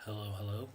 Hello, hello.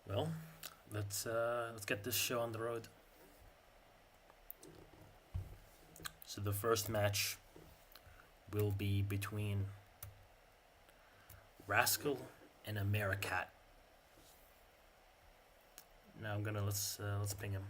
Well, let's get this show on the road. So the first match will be between Rascal and Americat. Now I'm gonna let's ping him.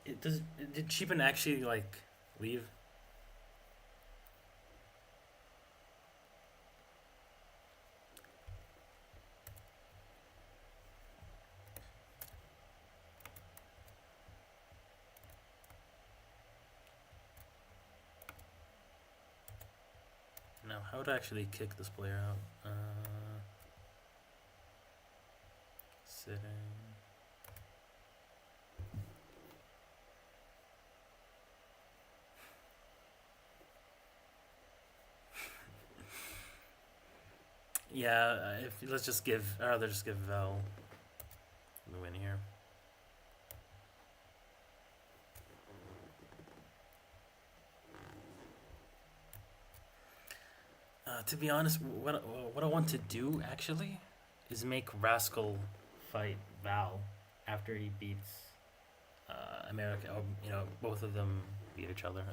It does. Did Cheapen actually like leave? No. How would I actually kick this player out? Sitting. Yeah. If let's just give. I'd rather just give Val the win here. To be honest, what I want to do actually is make Rascal fight Val after he beats America, or, both of them beat each other.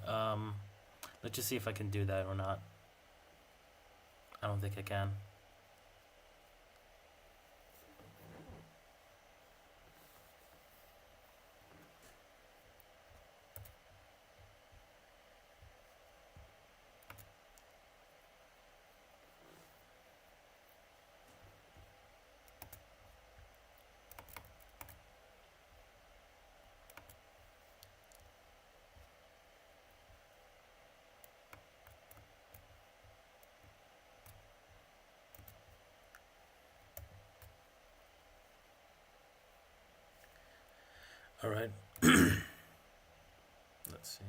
Let's just see if I can do that or not. I don't think I can. All right. Let's see.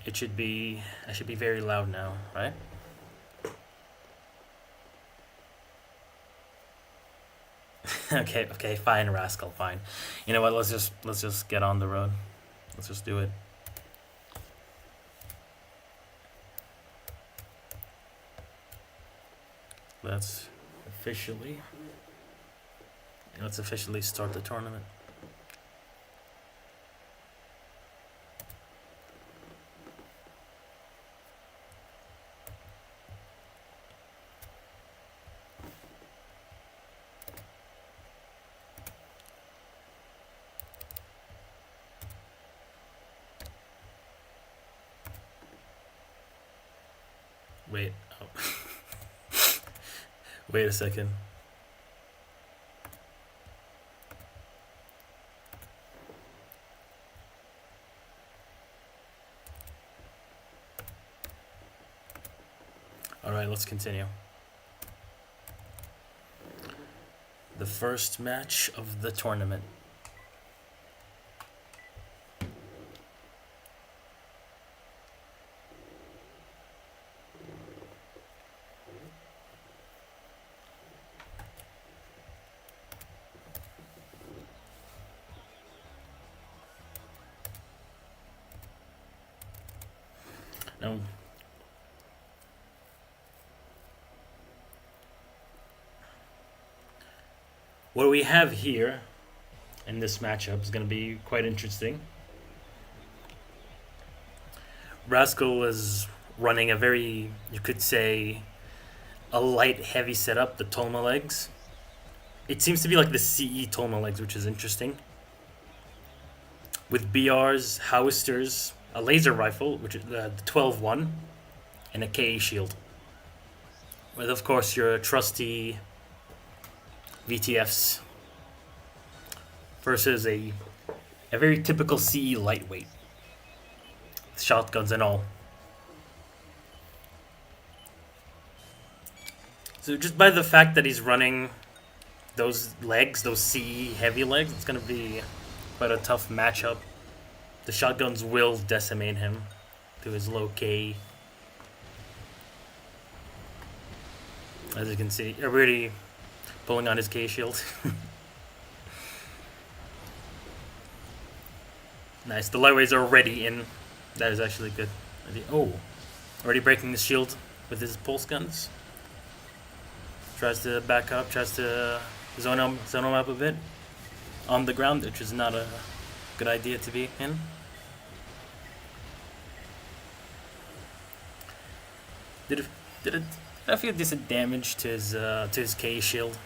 I should be very loud now, right? Okay, fine, Rascal, fine. You know what? Let's just get on the road. Let's just do it. Let's officially start the tournament. Wait. Oh. Wait a second. All right, let's continue. The first match of the tournament. Now, what we have here in this matchup is going to be quite interesting. Rascal is running a very, you could say, a light heavy setup, the Tolma legs. It seems to be like the CE Tolma legs, which is interesting. With BRs, Howisters, a laser rifle, which is the 12-1, and a KA shield. With, of course, your trusty VTFs versus a very typical CE lightweight. Shotguns and all. So just by the fact that he's running those legs, those CE heavy legs, it's going to be quite a tough matchup. The shotguns will decimate him to his low K. As you can see, already pulling on his K shield. Nice, the lightweights are already in. That is actually good. Oh, already breaking the shield with his pulse guns. Tries to back up, tries to zone him up a bit on the ground, which is not a good idea to be in. Did I feel decent damage to his K shield?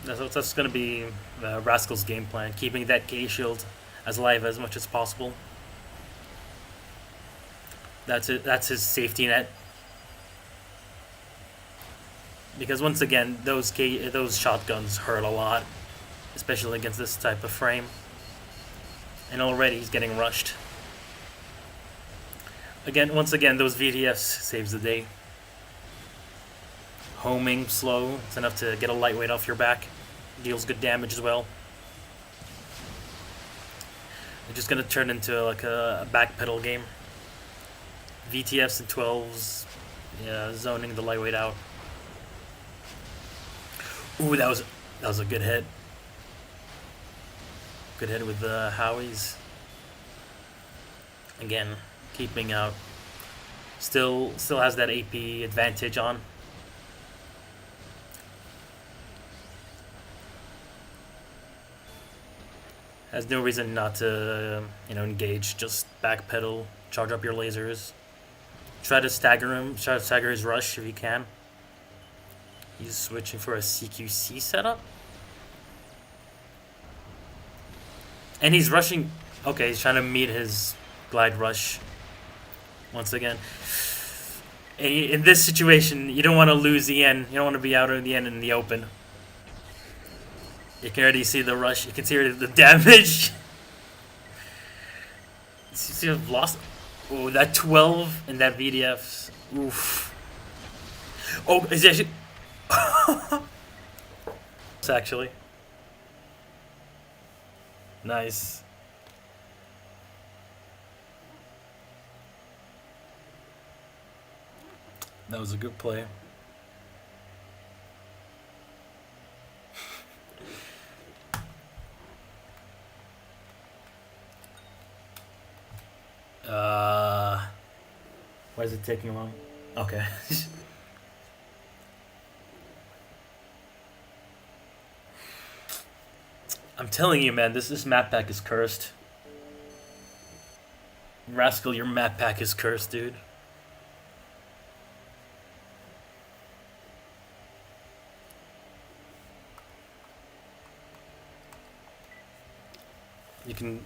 That's going to be Rascal's game plan, keeping that K shield as alive as much as possible. That's it. That's his safety net. Because once again, those shotguns hurt a lot, especially against this type of frame. And already he's getting rushed. Once again, those VTFs saves the day. Homing slow, it's enough to get a lightweight off your back. Deals good damage as well. They're just gonna turn into like a backpedal game. VTFs and 12s, yeah, zoning the lightweight out. Ooh, that was a good hit. Good hit with the Howies. Again, keeping out. Still has that AP advantage on. Has no reason not to, engage. Just backpedal, charge up your lasers. Try to stagger him. Try to stagger his rush if you can. He's switching for a CQC setup. And he's rushing. Okay, he's trying to meet his glide rush. Once again. In this situation, you don't want to lose the end. You don't want to be out of the end in the open. You can already see the rush. You can see the damage. You see I've lost. Oh, that 12 and that VDF. Oof. Oh, is actually. It's actually. Nice. That was a good play. Why is it taking long? Okay. I'm telling you, man, this map pack is cursed. Rascal, your map pack is cursed, dude. You can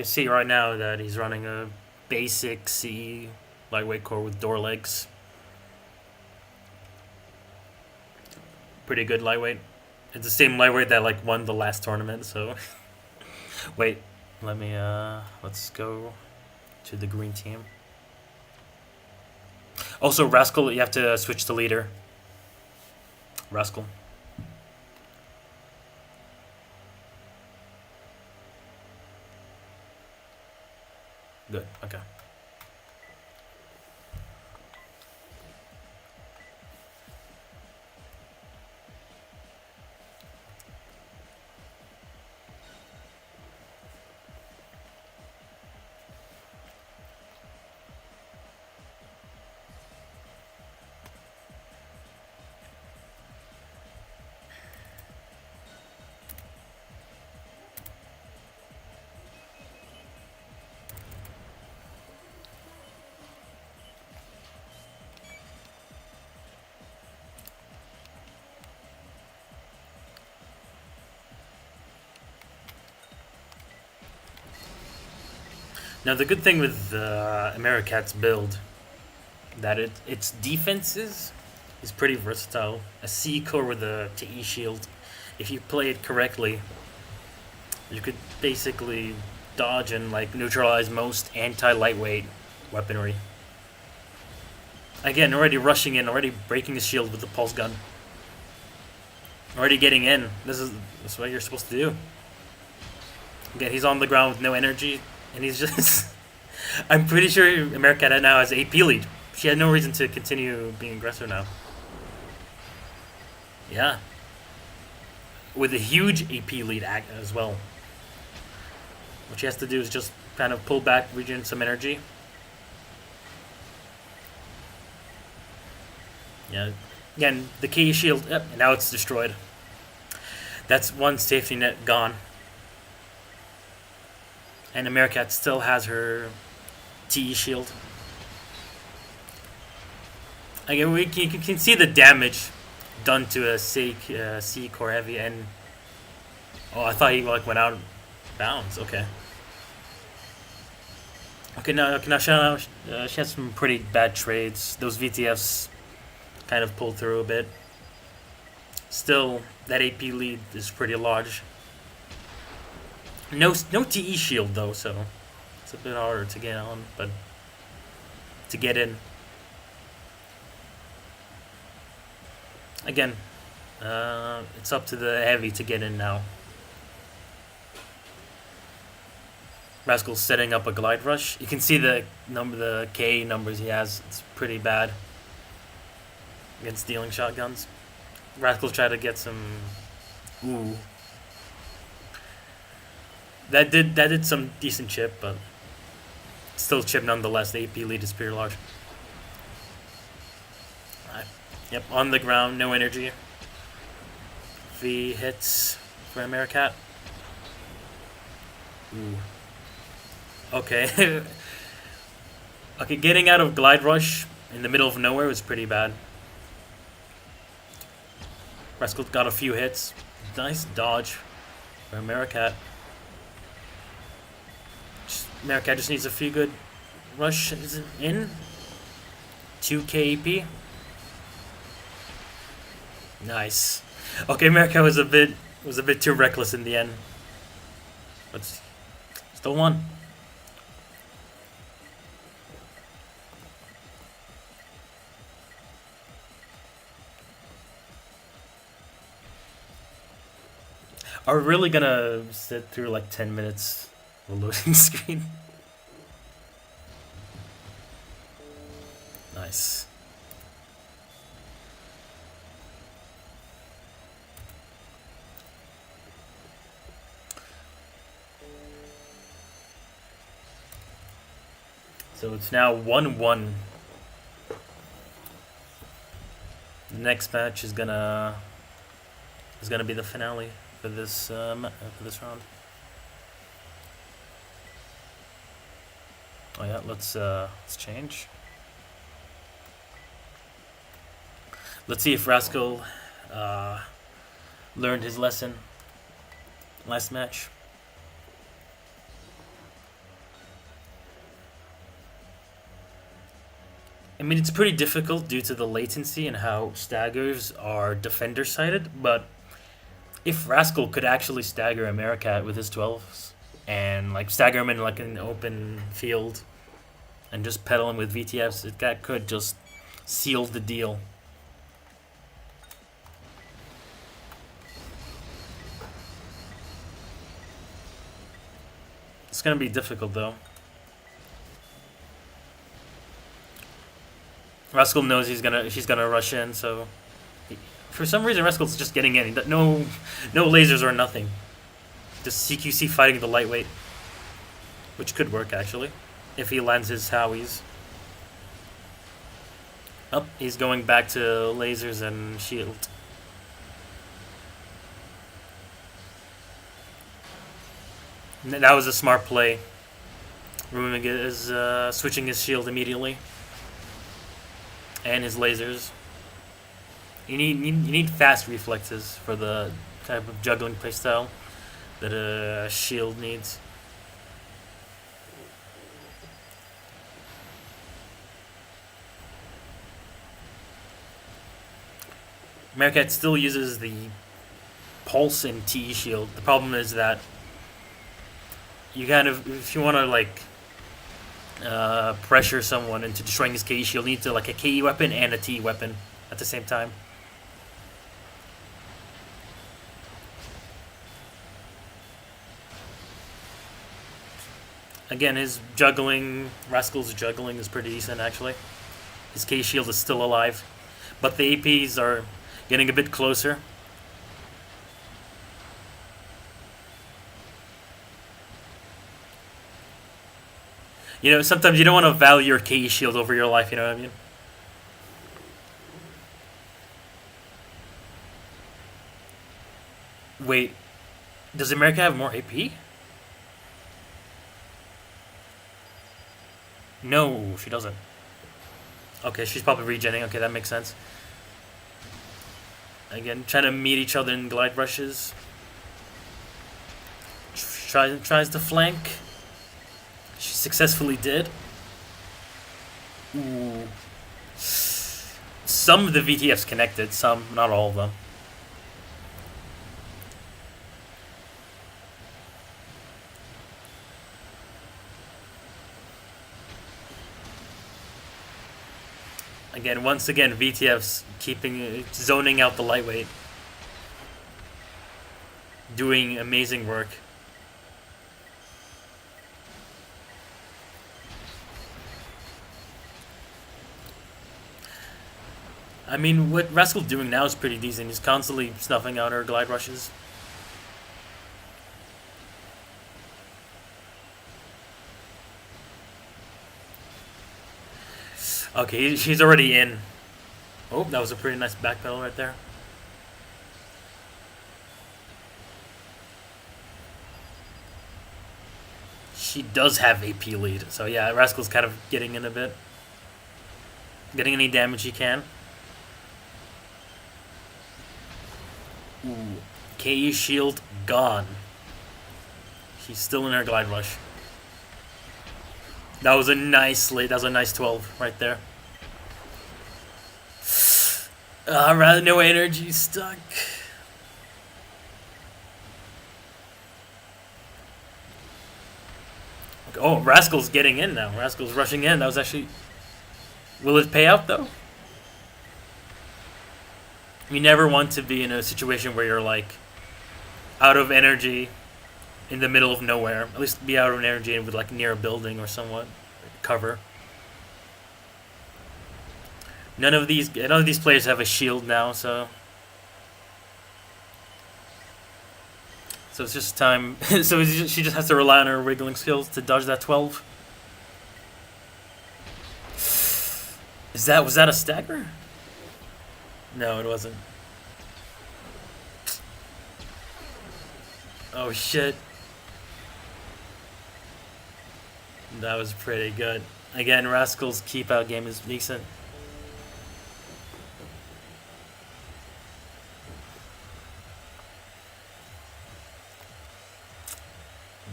see right now that he's running a basic C lightweight core with door legs. Pretty good lightweight. It's the same lightweight that won the last tournament. So wait, let's go to the green team. Also, Rascal, you have to switch to leader. Rascal. Good, okay. Now the good thing with Americat's build, that its defenses is pretty versatile. A C core with a TE shield, if you play it correctly, you could basically dodge and neutralize most anti-lightweight weaponry. Again, already rushing in, already breaking the shield with the pulse gun. Already getting in. That's what you're supposed to do. Again, he's on the ground with no energy. And he's just... I'm pretty sure Americata now has AP lead. She had no reason to continue being aggressive now. Yeah. With a huge AP lead as well. What she has to do is just kind of pull back, regen some energy. Yeah. Again, the key shield... Yep, and now it's destroyed. That's one safety net gone. And Americat still has her TE shield. Again, you can see the damage done to a C core heavy, and I thought he went out of bounds. Okay. Okay, now she has some pretty bad trades. Those VTFs kind of pulled through a bit. Still, that AP lead is pretty large. No TE shield though, so it's a bit harder to get on, but to get in. Again, it's up to the heavy to get in now. Rascal's setting up a glide rush. You can see the K numbers he has. It's pretty bad against dealing shotguns. Rascal's trying to get some. Ooh. That did some decent chip, but still chip nonetheless. The AP lead is pretty large. Alright. Yep, on the ground, no energy. V hits for Americat. Ooh. Okay. Okay, getting out of Glide Rush in the middle of nowhere was pretty bad. Rascal got a few hits. Nice dodge for Americat. Americat just needs a few good rushes in. 2k AP. Nice. Okay, Americat was a bit too reckless in the end. But still won. Are we really gonna sit through like 10 minutes of a loading screen? Nice. So it's now 1-1. The next match is gonna be the finale for this round. Oh yeah, let's change. Let's see if Rascal learned his lesson last match. I mean, it's pretty difficult due to the latency and how staggers are defender sided, but if Rascal could actually stagger Americat with his 12s and like stagger him in like an open field and just pedal him with VTFs, that could just seal the deal. It's gonna be difficult though. Rascal knows she's gonna rush in, so for some reason Rascal's just getting in. No lasers or nothing. Just CQC fighting the lightweight, which could work actually if he lands his Howies. Oh, he's going back to lasers and shield. That was a smart play. Rumig is switching his shield immediately. And his lasers. You need fast reflexes for the type of juggling playstyle that a shield needs. Americat still uses the pulse and TE shield. The problem is that you kind of, if you want to like pressure someone into destroying his KE shield, you need to like a KE weapon and a TE weapon at the same time. Again, his juggling, Rascal's juggling is pretty decent actually. His KE shield is still alive, but the APs are getting a bit closer. You know, sometimes you don't want to value your KE shield over your life, you know what I mean? Wait, does America have more AP? No, she doesn't. Okay, she's probably regenning. Okay, that makes sense. Again, trying to meet each other in glide rushes. Tries to flank. She successfully did. Ooh. Some of the VTFs connected, some, not all of them. Again, once again, VTF's zoning out the lightweight. Doing amazing work. I mean, what Rascal's doing now is pretty decent. He's constantly snuffing out her glide rushes. Okay, she's already in. Oh, that was a pretty nice backpedal right there. She does have AP lead, so yeah, Rascal's kind of getting in a bit. Getting any damage he can. Ooh. KE shield gone. She's still in her glide rush. That was a nice lead. That was a nice 12 right there. Rather no energy stuck. Oh, Rascal's getting in now. Rascal's rushing in. That was actually... Will it pay out, though? You never want to be in a situation where you're, like, out of energy in the middle of nowhere. At least be out of energy with, like, near a building or somewhat. Cover. None of these players have a shield now, so... So it's just time... so she just has to rely on her wiggling skills to dodge that 12. Was that a stagger? No, it wasn't. Oh shit. That was pretty good. Again, Rascal's keep out game is decent.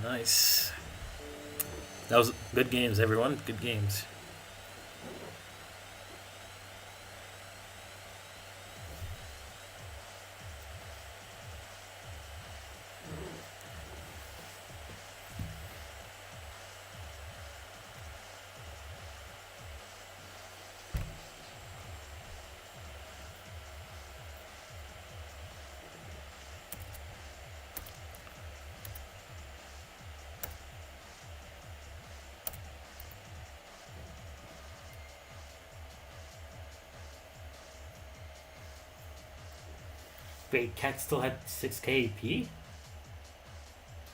Nice. That was good games, everyone. Good games. Wait, Cat still had 6k AP?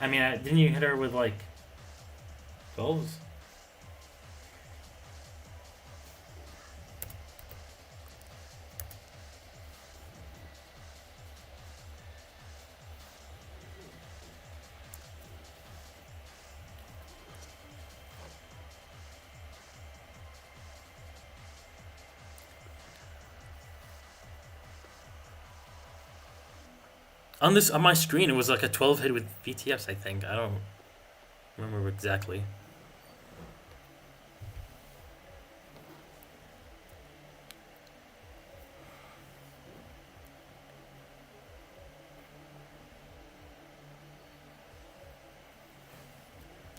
I mean, didn't you hit her with like 12s? On my screen, it was like a 12 hit with VTFs. I think I don't remember exactly.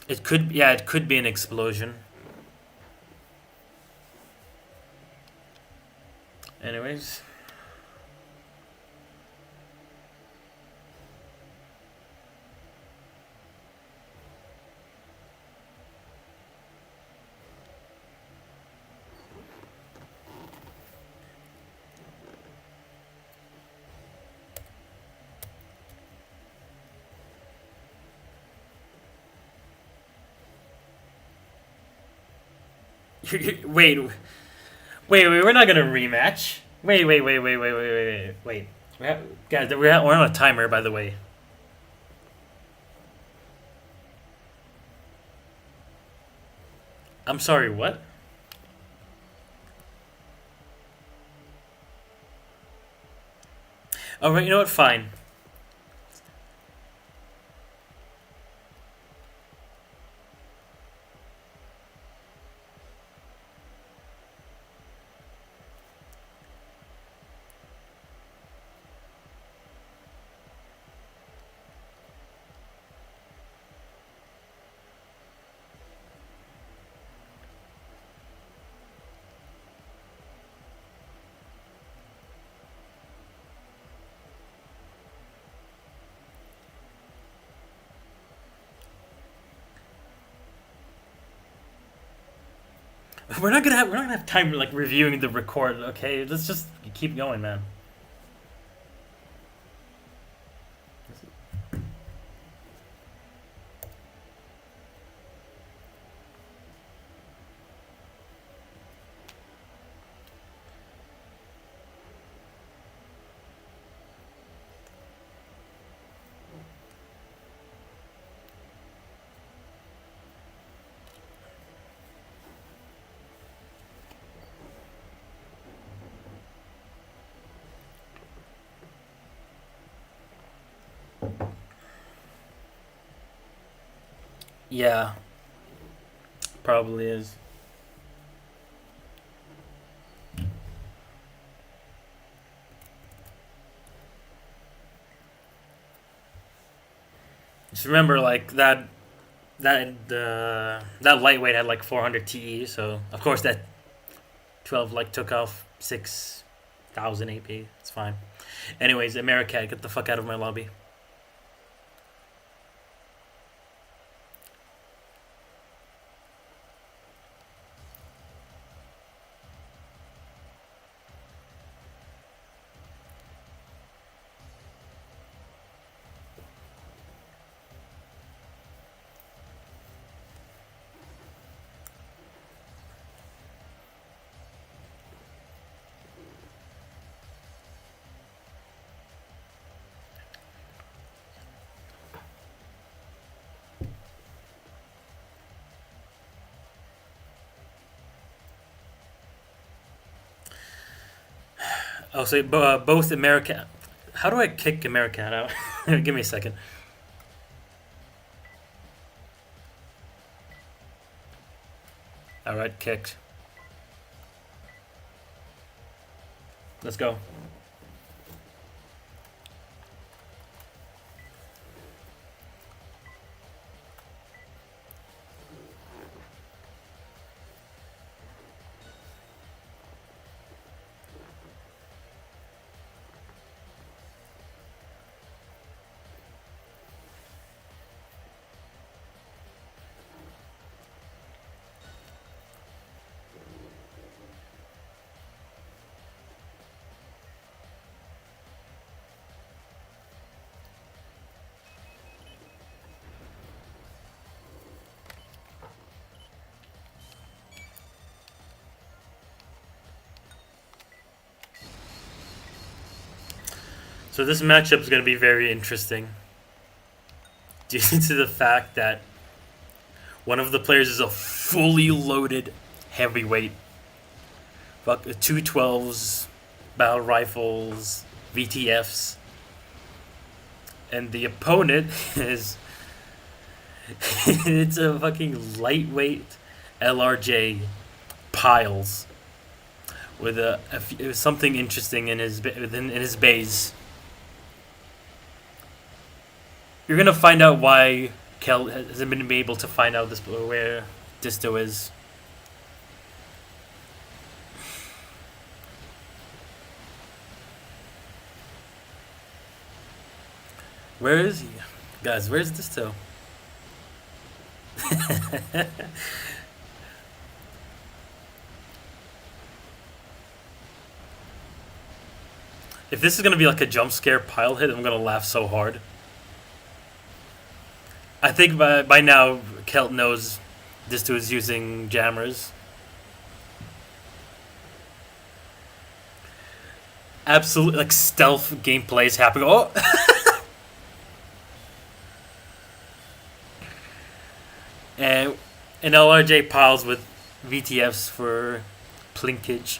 It could, yeah, it could be an explosion. Anyways. Wait, we're not gonna rematch. Wait. Guys, we're on a timer, by the way. I'm sorry, what? Oh, right, you know what? Fine. We're not gonna have time like reviewing the record. Okay, let's just keep going, man. Yeah, probably is. Just remember, like that lightweight had like 400 TE, so of course that 12 like took off 6,000 AP. It's fine. Anyways, Americat, get the fuck out of my lobby. Oh, so both America. How do I kick Americat out? Give me a second. All right, kicked. Let's go. So this matchup is going to be very interesting due to the fact that one of the players is a fully loaded heavyweight. Fuck, 212s, battle rifles, VTFs. And the opponent is. It's a fucking lightweight LRJ piles with something interesting in his base. You're gonna find out why Kel hasn't been able to find out where Disto is. Where is he? Guys, where's Disto? If this is gonna be like a jump scare pile hit, I'm gonna laugh so hard. I think by now Kelt knows Disto is using jammers. Absolute like stealth gameplay is happening. Oh. And LRJ piles with VTFs for plinkage.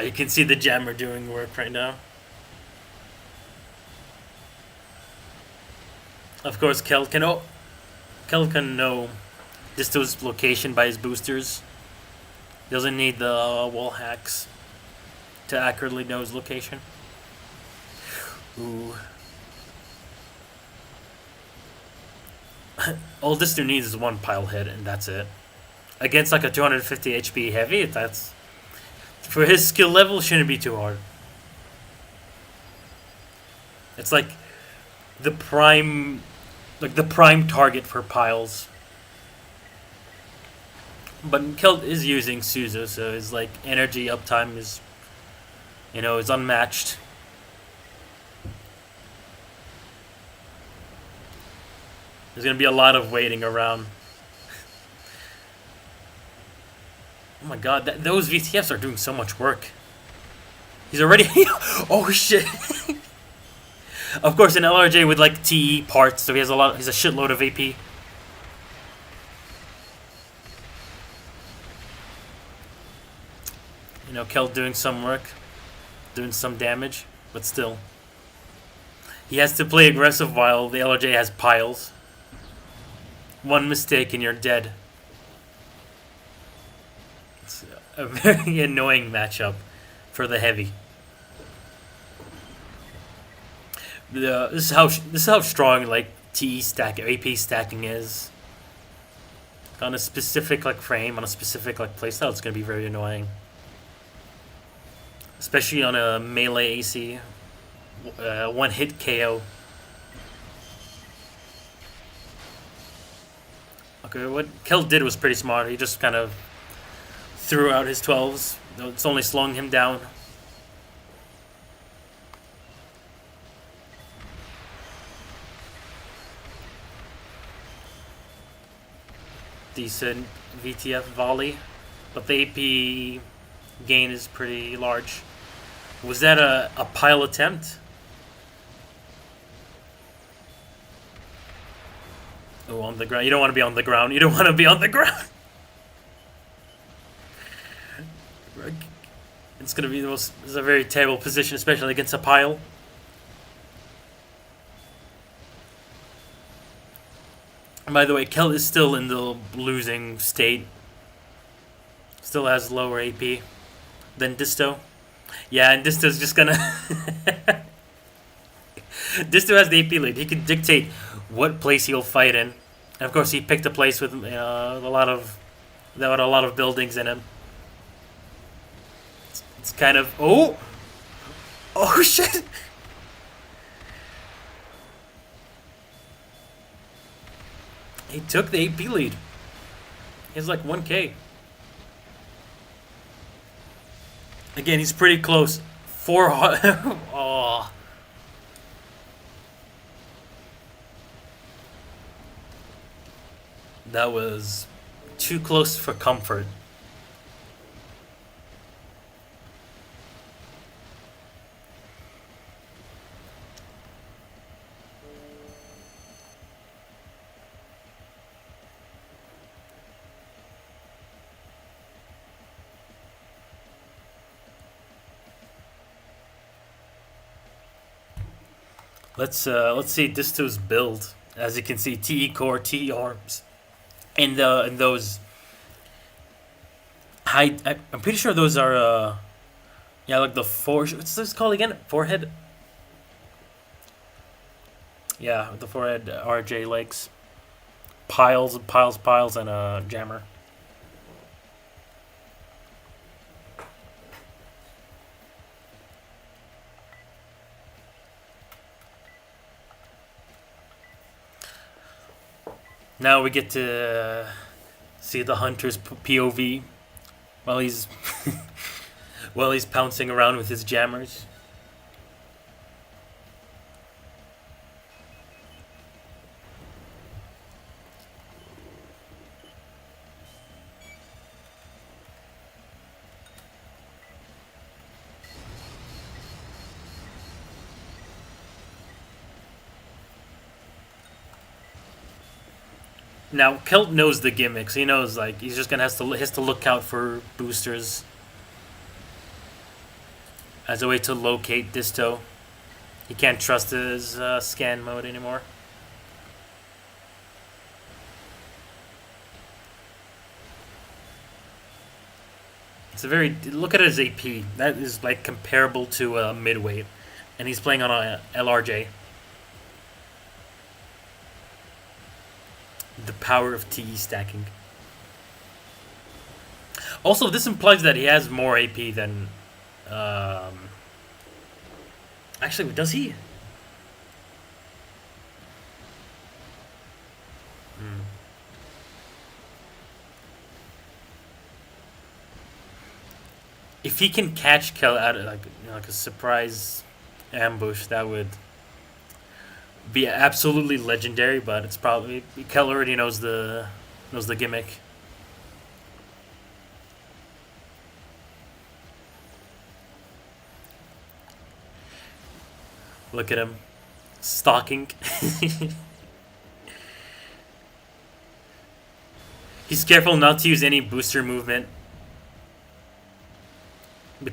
You can see the jammer doing work right now. Of course, Kel can know Disto's location by his boosters. Doesn't need the wall hacks to accurately know his location. Ooh. All Disto needs is one pile hit, and that's it. Against like a 250 HP heavy, that's for his skill level shouldn't be too hard. It's like the prime target for piles. But Kelt is using Suzo, so his like energy uptime is is unmatched. There's gonna be a lot of waiting around. Oh my god, those VTFs are doing so much work. He's already oh shit. Of course, an LRJ with like TE parts, so he's a shitload of AP. You know, Kel doing some work, doing some damage, but still. He has to play aggressive while the LRJ has piles. One mistake and you're dead. It's a very annoying matchup for the heavy. This is how strong like TE stack AP stacking is. On a specific like frame, on a specific like playstyle, it's gonna be very annoying. Especially on a melee AC, one hit KO. Okay, what Kel did was pretty smart. He just kind of threw out his 12s. It's only slowing him down. Decent VTF volley, but the AP gain is pretty large. Was that a pile attempt? Oh, on the ground. You don't want to be on the ground. You don't want to be on the ground. It's going to be the most... It's a very terrible position, especially against a pile. And by the way, Kel is still in the losing state. Still has lower AP than Disto. Yeah, and Disto's just gonna... Disto has the AP lead. He can dictate what place he'll fight in. And of course, he picked a place with a lot of buildings in him. It's kind of... Oh! Oh, shit! He took the AP lead. He has like 1k. Again, he's pretty close. 400. Oh. That was too close for comfort. Let's see Disto's build. As you can see, TE core, TE arms, and those high. I'm pretty sure those are yeah, like the what's this called again? Forehead. Yeah, the forehead RJ legs, piles, and a jammer. Now we get to see the hunter's POV while he's while he's pouncing around with his jammers. Now, Kelt knows the gimmicks. He knows, like, he's just gonna has to look out for boosters as a way to locate Disto. He can't trust his scan mode anymore. It's a very... Look at his AP. That is, like, comparable to a midweight. And he's playing on a LRJ. The power of TE stacking. Also, this implies that he has more AP than... Actually, does he? If he can catch Kel out of like a surprise ambush, that would be absolutely legendary. But it's probably Kel already knows the gimmick. Look at him stalking. He's careful not to use any booster movement.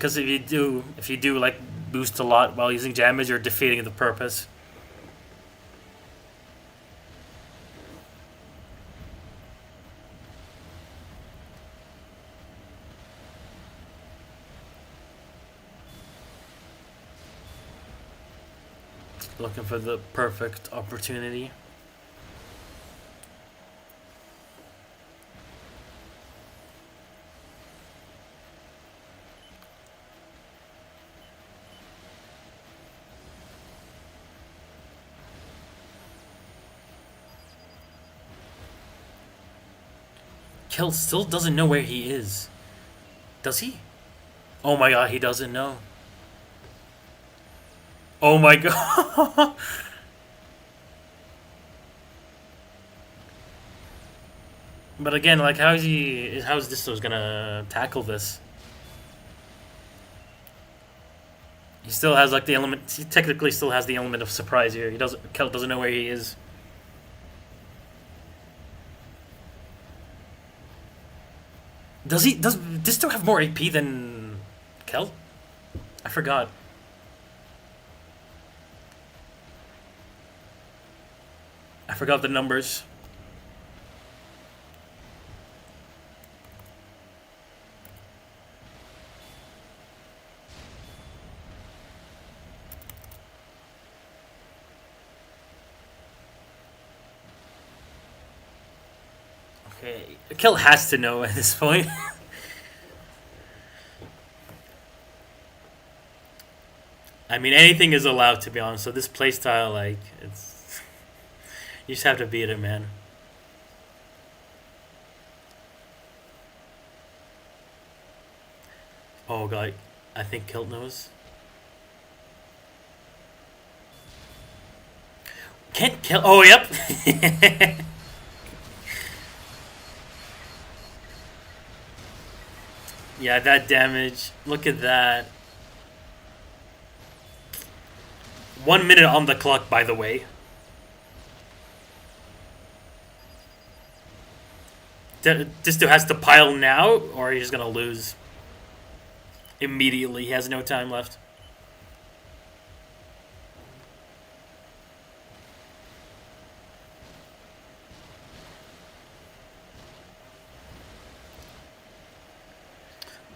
because if you do like boost a lot while using damage, you're defeating the purpose. Looking for the perfect opportunity. Kel still doesn't know where he is. Does he? Oh my god, he doesn't know. Oh my god. But again, like, how is Distos gonna tackle this? He still has like the element. He technically still has the element of surprise here. Kel doesn't know where he is. Does he? Does Disto have more AP than Kel? I forgot. I forgot the numbers. Okay, Kel has to know at this point. I mean, anything is allowed, to be honest. So this playstyle, like, it's you just have to beat it, man. Oh god, I think Kilt knows. Can't kill. Oh, yep. Yeah, that damage. Look at that. 1 minute on the clock, by the way. Disto has to pile now, or he's gonna lose immediately. He has no time left.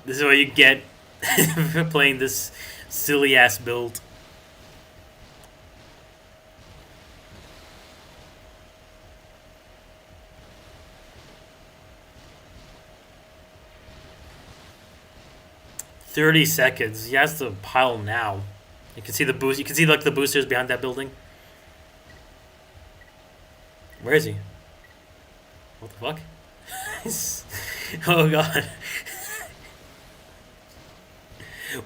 This is what you get for playing this silly ass build. $30. He has to pile now. You can see the boost. You can see like the boosters behind that building. Where is he? What the fuck? Oh god.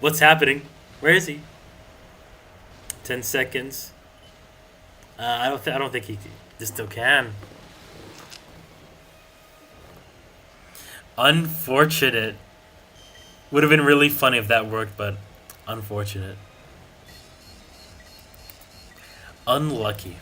What's happening? Where is he? 10 seconds. I don't think he still can. Unfortunate. Would have been really funny if that worked, but unfortunate. Unlucky.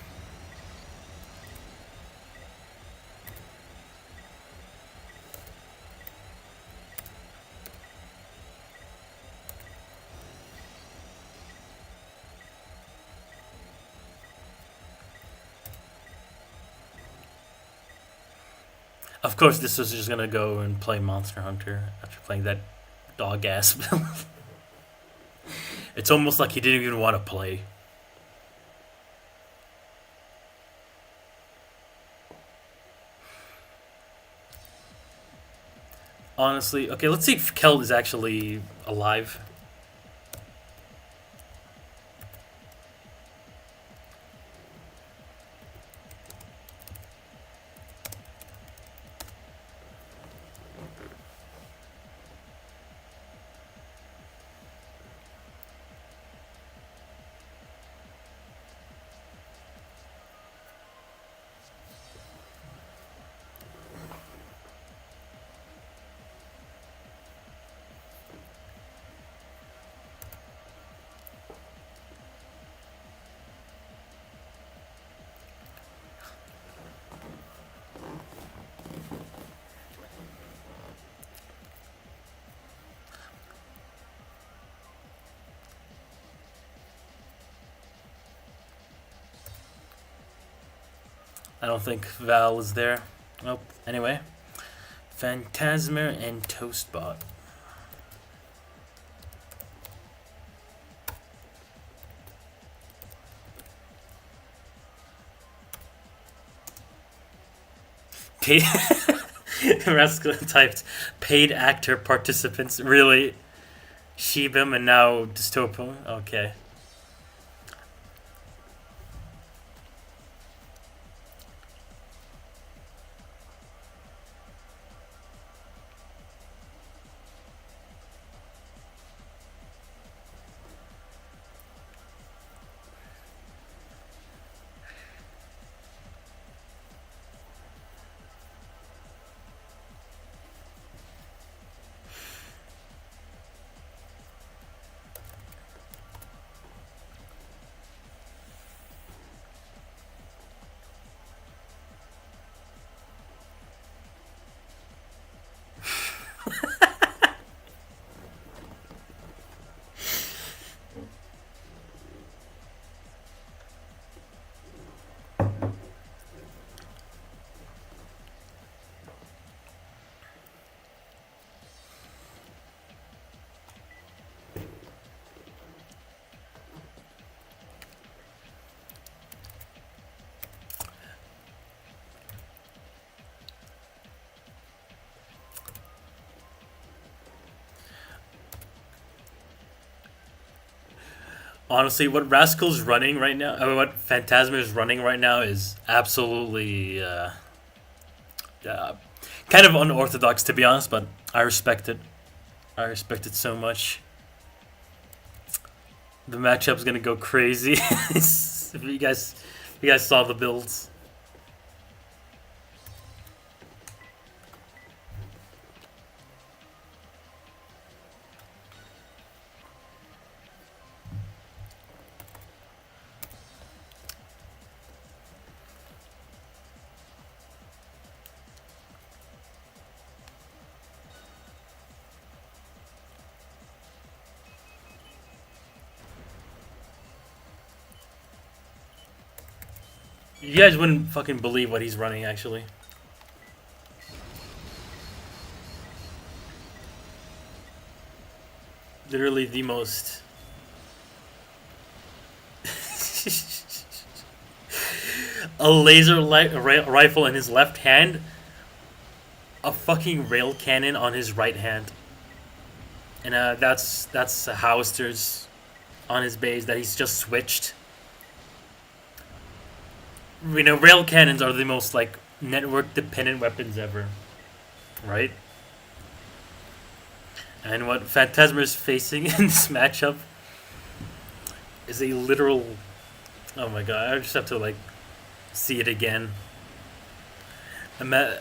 Of course, this was just gonna go and play Monster Hunter after playing that dog ass build. It's almost like he didn't even want to play. Honestly, okay, let's see if Kel is actually alive. I don't think Val is there. Nope. Anyway, Phantasmer and Toastbot. Paid Rascal typed paid actor participants. Really? Shebim and now Dystopo? Okay. Honestly, what Rascal's running right now, what Phantasma is running right now is absolutely kind of unorthodox, to be honest, but I respect it. I respect it so much. The matchup's gonna go crazy. If you guys saw the builds. You guys wouldn't fucking believe what he's running, actually. Literally the most. A laser rifle in his left hand, a fucking rail cannon on his right hand, and that's Howsters on his base that he's just switched. You know, rail cannons are the most like network dependent weapons ever, right? And what Phantasma's facing in this matchup is a literal. Oh my god! I just have to like see it again. I'm at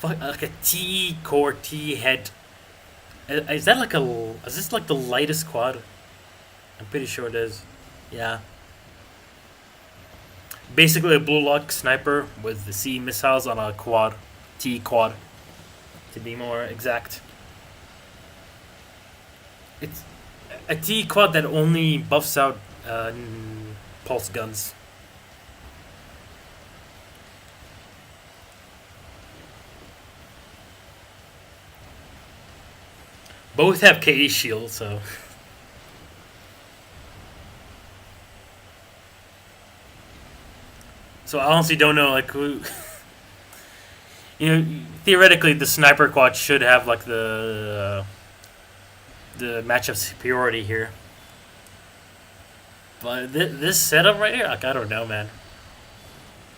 like a T core T head. Is that like a? Is this like the lightest quad? I'm pretty sure it is. Yeah. Basically a blue lock sniper with the C missiles on a quad, T quad, to be more exact. It's a T quad that only buffs out pulse guns. Both have KD shield, so. So I honestly don't know, like, who. You know, theoretically, the sniper quad should have like the matchup superiority here. But this setup right here, like, I don't know, man.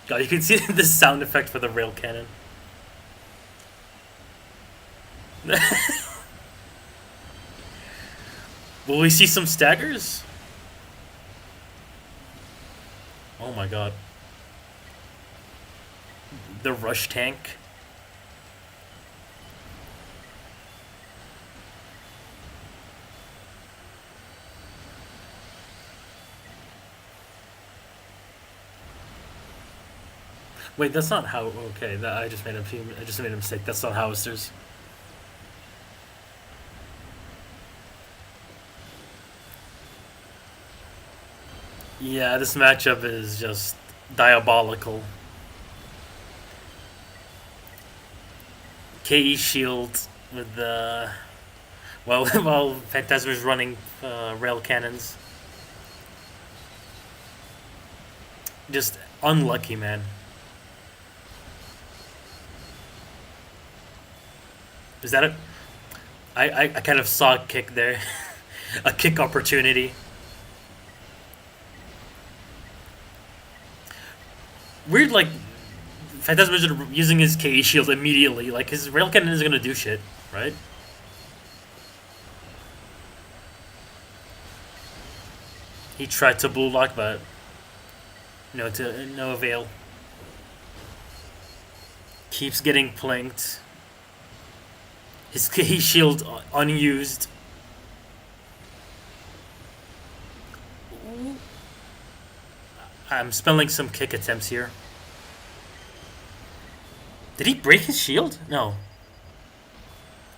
God, you can see the sound effect for the rail cannon. Will we see some staggers? Oh my god. The rush tank. Wait, that's not how. Okay, that I just made a mistake. That's not Howsters. Yeah, this matchup is just diabolical. KE shield with the while Phantasma's running rail cannons. Just unlucky, man. Is that a? I kind of saw a kick there, a kick opportunity. Weird, like Phantasma using his KE shield immediately. Like his rail cannon isn't gonna do shit, right? He tried to blue lock, but to no avail. Keeps getting planked. His KE shield unused. I'm spelling some kick attempts here. Did he break his shield? No.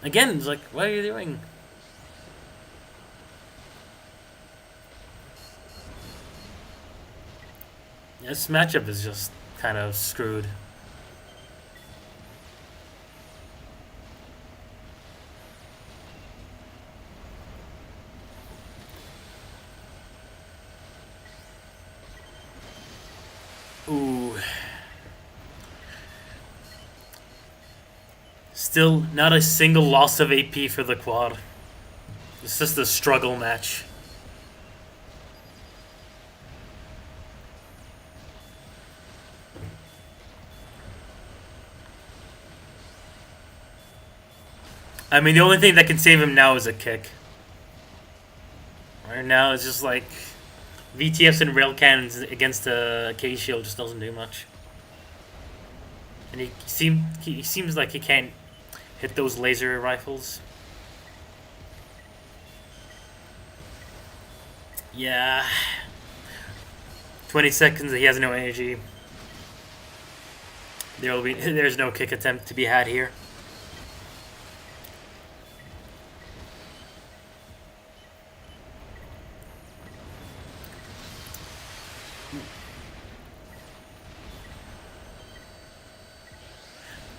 Again, it's like, what are you doing? This matchup is just kind of screwed. Ooh. Still not a single loss of AP for the quad. It's just a struggle match. I mean, the only thing that can save him now is a kick. Right now, it's just like VTFs and rail cannons against the KE shield just doesn't do much. And he seems like he can't hit those laser rifles. Yeah. 20 seconds, he has no energy. There's no kick attempt to be had here.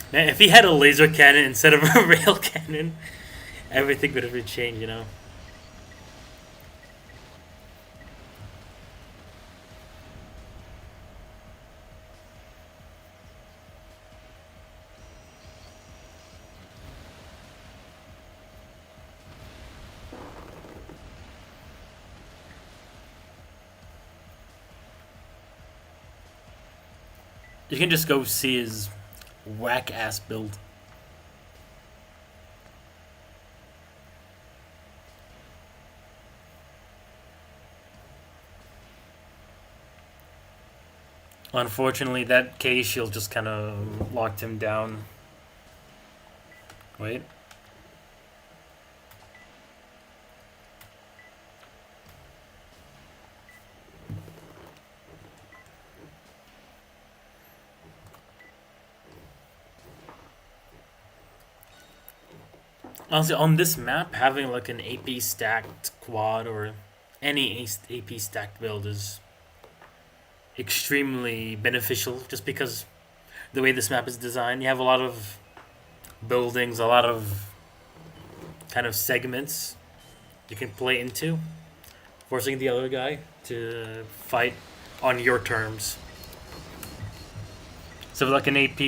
Man, if he had a laser cannon instead of a rail cannon, everything would have changed. You can just go see his whack ass build. Unfortunately, that KE shield just kind of locked him down. Wait. Honestly, on this map, having like an AP stacked quad or any AP stacked build is extremely beneficial just because the way this map is designed. You have a lot of buildings, a lot of kind of segments you can play into, forcing the other guy to fight on your terms. So like an AP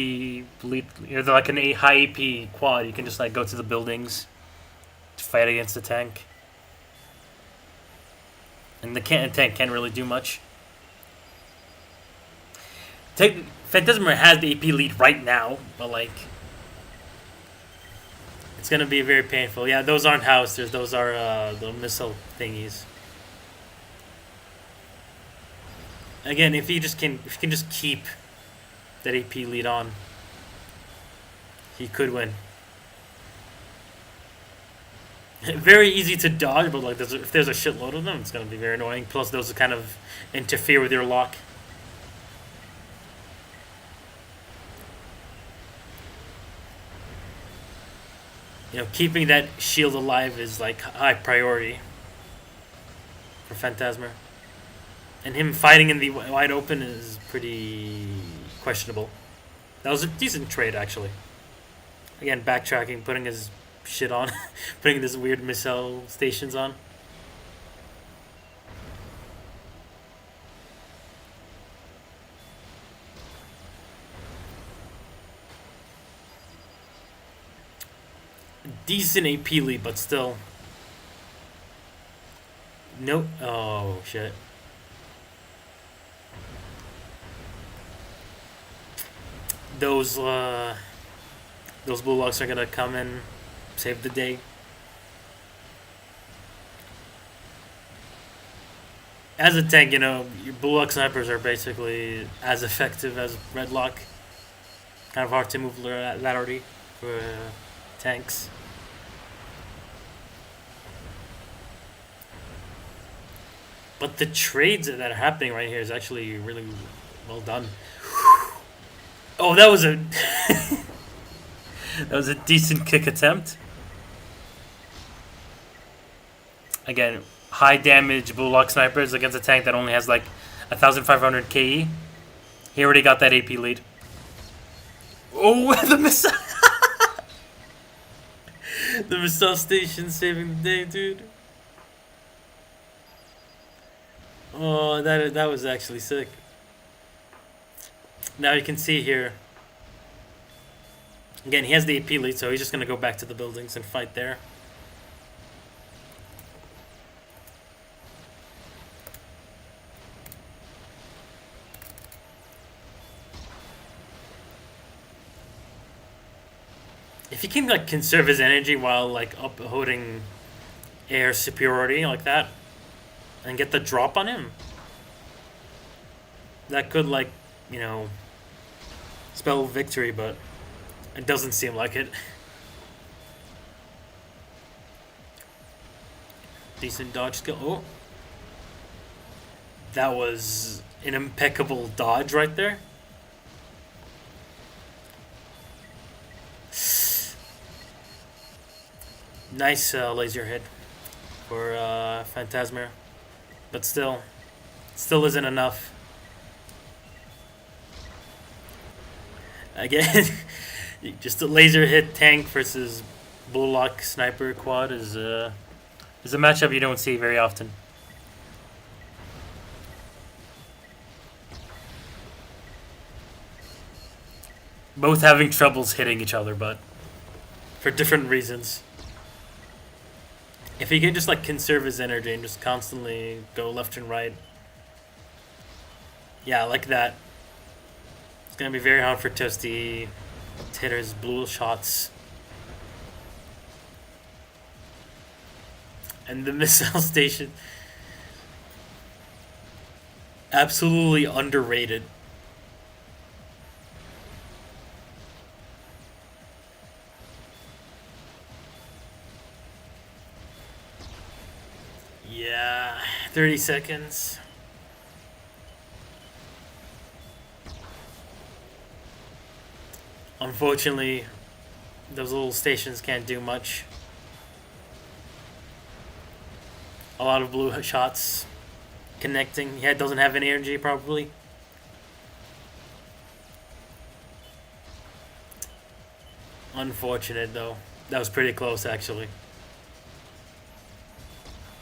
lead, or like an high AP quad, you can just like go to the buildings to fight against the tank. And the tank can't really do much. Phantasma has the AP lead right now, but like it's gonna be very painful. Yeah, those aren't howitzers; those are the missile thingies. Again, if you can just keep that AP lead on, he could win. Very easy to dodge, but like if there's a shitload of them, it's gonna be very annoying. Plus, those kind of interfere with your lock. Keeping that shield alive is like high priority for Phantasma. And him fighting in the wide open is pretty questionable. That was a decent trade, actually. Again, backtracking, putting his shit on, putting this weird missile stations on. Decent AP lead, but still. No. Oh, shit. Those, those blue locks are gonna come and save the day. As a tank, you know, your blue lock snipers are basically as effective as red lock. Kind of hard to move laterally for tanks. But the trades that are happening right here is actually really well done. Oh, that was a that was a decent kick attempt. Again, high damage blue lock snipers against a tank that only has like 1,500 KE. He already got that AP lead. Oh, the missile! The missile station saving the day, dude. Oh, that was actually sick. Now you can see here. Again, he has the AP lead, so he's just gonna go back to the buildings and fight there. If he can like conserve his energy while like upholding air superiority like that, and get the drop on him, that could like, you know, spell victory, but it doesn't seem like it. Decent dodge skill. Oh, that was an impeccable dodge right there. Nice laser hit for Phantasmer, but still isn't enough. Again, just a laser hit tank versus blue lock sniper quad is a matchup you don't see very often. Both having troubles hitting each other, but for different reasons. If he can just like conserve his energy and just constantly go left and right, yeah, like that, it's gonna be very hard for Toasty to hit his blue shots. And the missile station, absolutely underrated. Yeah, 30 seconds. Unfortunately, those little stations can't do much. A lot of blue shots connecting. Yeah, it doesn't have any energy probably. Unfortunate though. That was pretty close actually.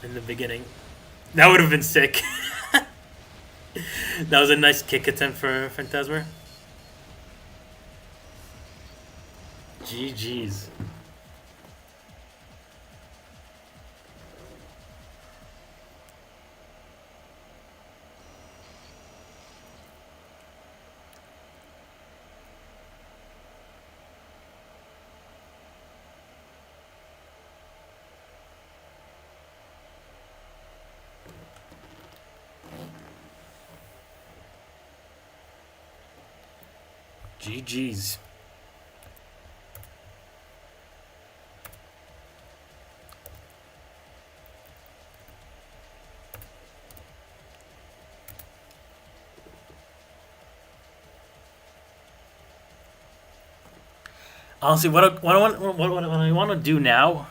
In the beginning. That would have been sick. That was a nice kick attempt for Phantasmer. GG's. GG's. Honestly, what I want to do now,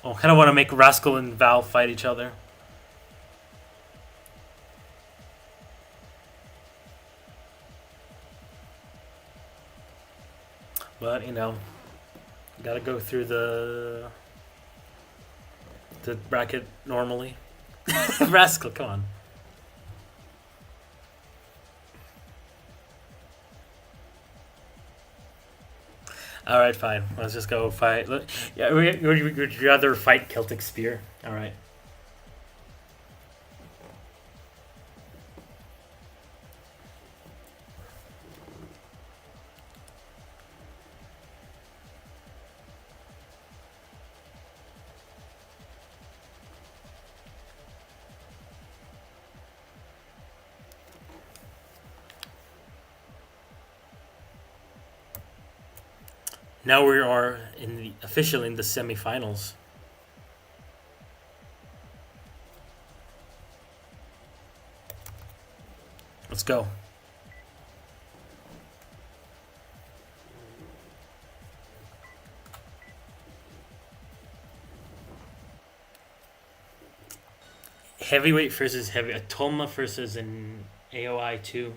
I kind of want to make Rascal and Val fight each other. but you know, gotta go through the bracket normally. Rascal, come on. All right, fine. Let's just go fight. Yeah, would you rather fight Celtic Spear? All right. Now we are officially in the semifinals. Let's go. Heavyweight versus heavy. Atoma versus an AOI 2.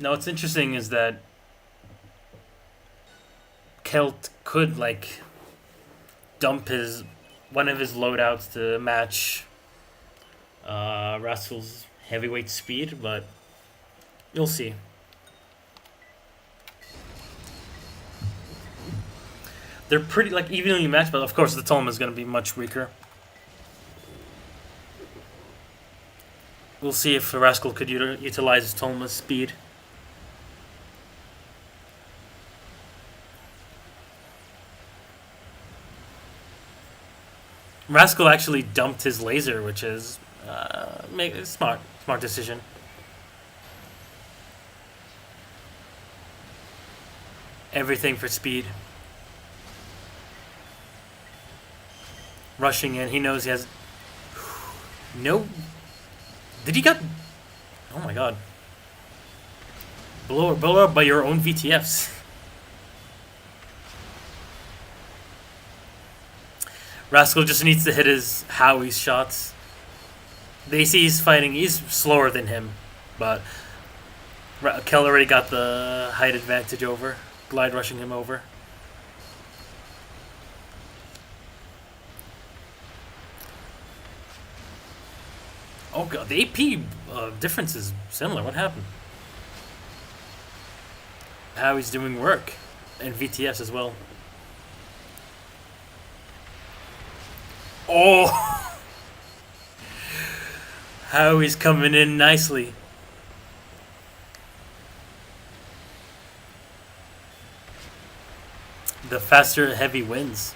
Now, what's interesting is that Kelt could like dump one of his loadouts to match Rascal's heavyweight speed, but you'll see. They're pretty like evenly matched, but of course the Tolma is going to be much weaker. We'll see if Rascal could utilize Tolma's speed. Rascal actually dumped his laser, which is a smart decision. Everything for speed. Rushing in, he knows he has no. Did he got? Oh my god! Blow up by your own VTFs. Rascal just needs to hit his Howie's shots. They see he's fighting. He's slower than him, but Kel already got the height advantage over, glide rushing him over. Oh god, the AP difference is similar. What happened? Howie's doing work, and VTS as well. Oh! Howie's coming in nicely. The faster heavy wins.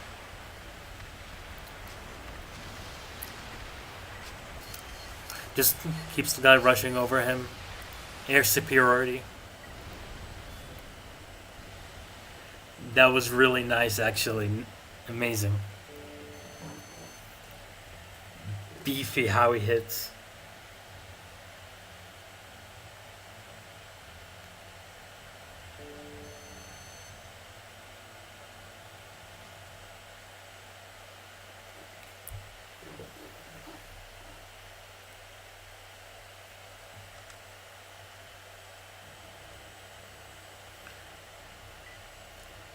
Just keeps the guy rushing over him. Air superiority. That was really nice, actually. Amazing. Beefy how he hits.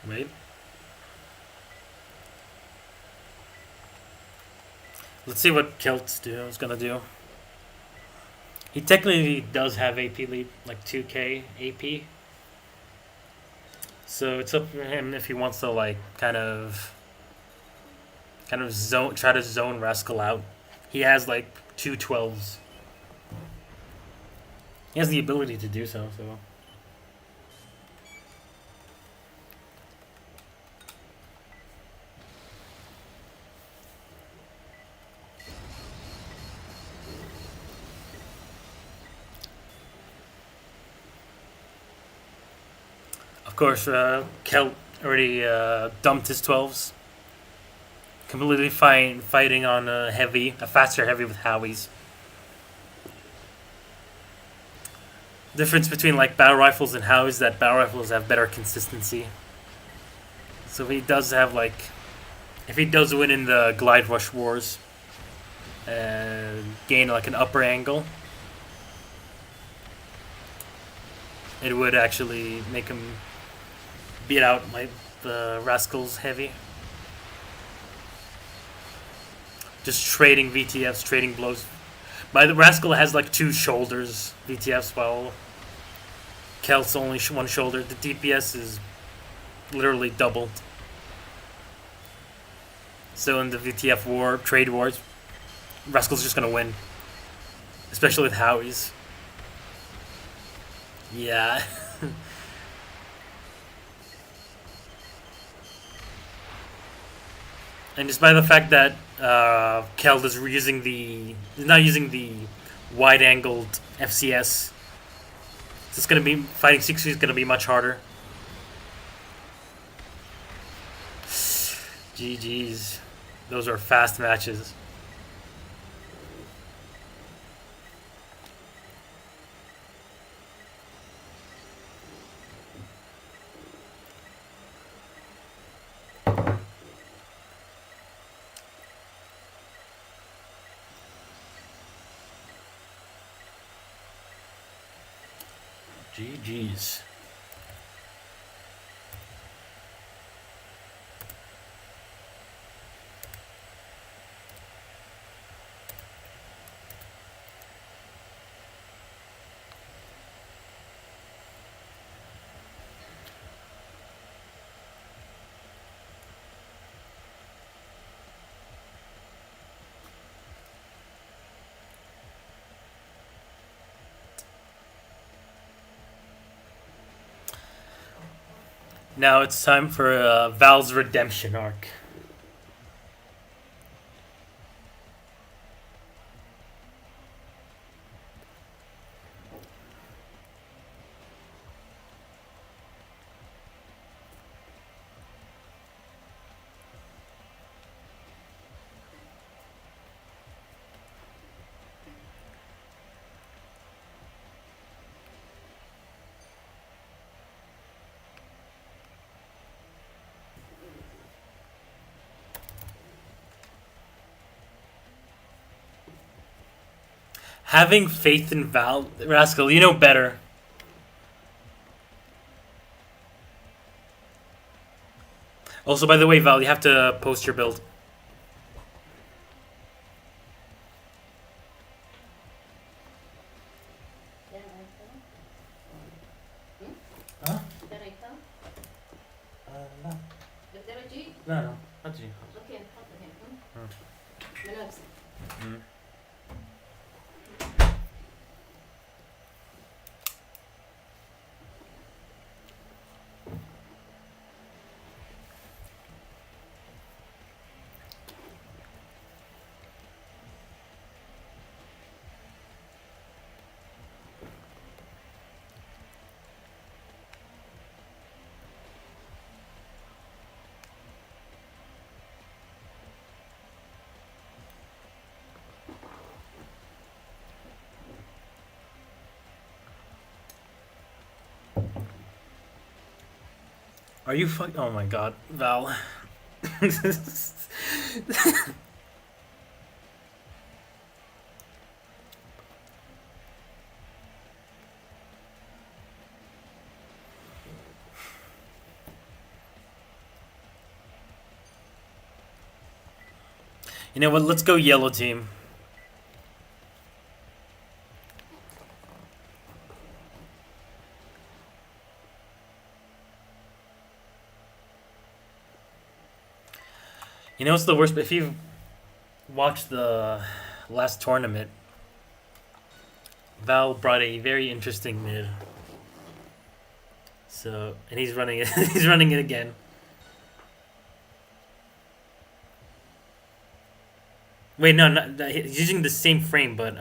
Wait. Let's see what Kelt's is gonna do. He technically does have AP lead, like 2k AP. So it's up to him if he wants to like kind of try to zone Rascal out. He has like 212s. He has the ability to do so. Of course, Kelt already dumped his 12s. Completely fine fighting on a faster heavy with Howie's. Difference between like battle rifles and Howie's is that battle rifles have better consistency. So if he does win in the glide rush wars and gain like an upper angle, it would actually make him beat out the Rascals heavy. Just trading VTFs, trading blows. By the Rascal has like 2 shoulders VTFs, while Kel's only one shoulder. The DPS is literally doubled. So in the VTF war, trade wars, Rascal's just gonna win, especially with Howie's. Yeah. And despite the fact that Keld is not using the wide-angled FCS, it's gonna be fighting 6 is gonna be much harder. GG's, those are fast matches. GG's. Now it's time for Val's redemption arc. Having faith in Val, Rascal, you know better. Also, by the way, Val, you have to post your build. Huh? No. No, not G. Are you fuck? Oh my god, Val. You know what? Let's go yellow team. You know what's the worst? If you've watched the last tournament, Val brought a very interesting mid. So, and he's running it. He's running it again. Wait, no, he's using the same frame, but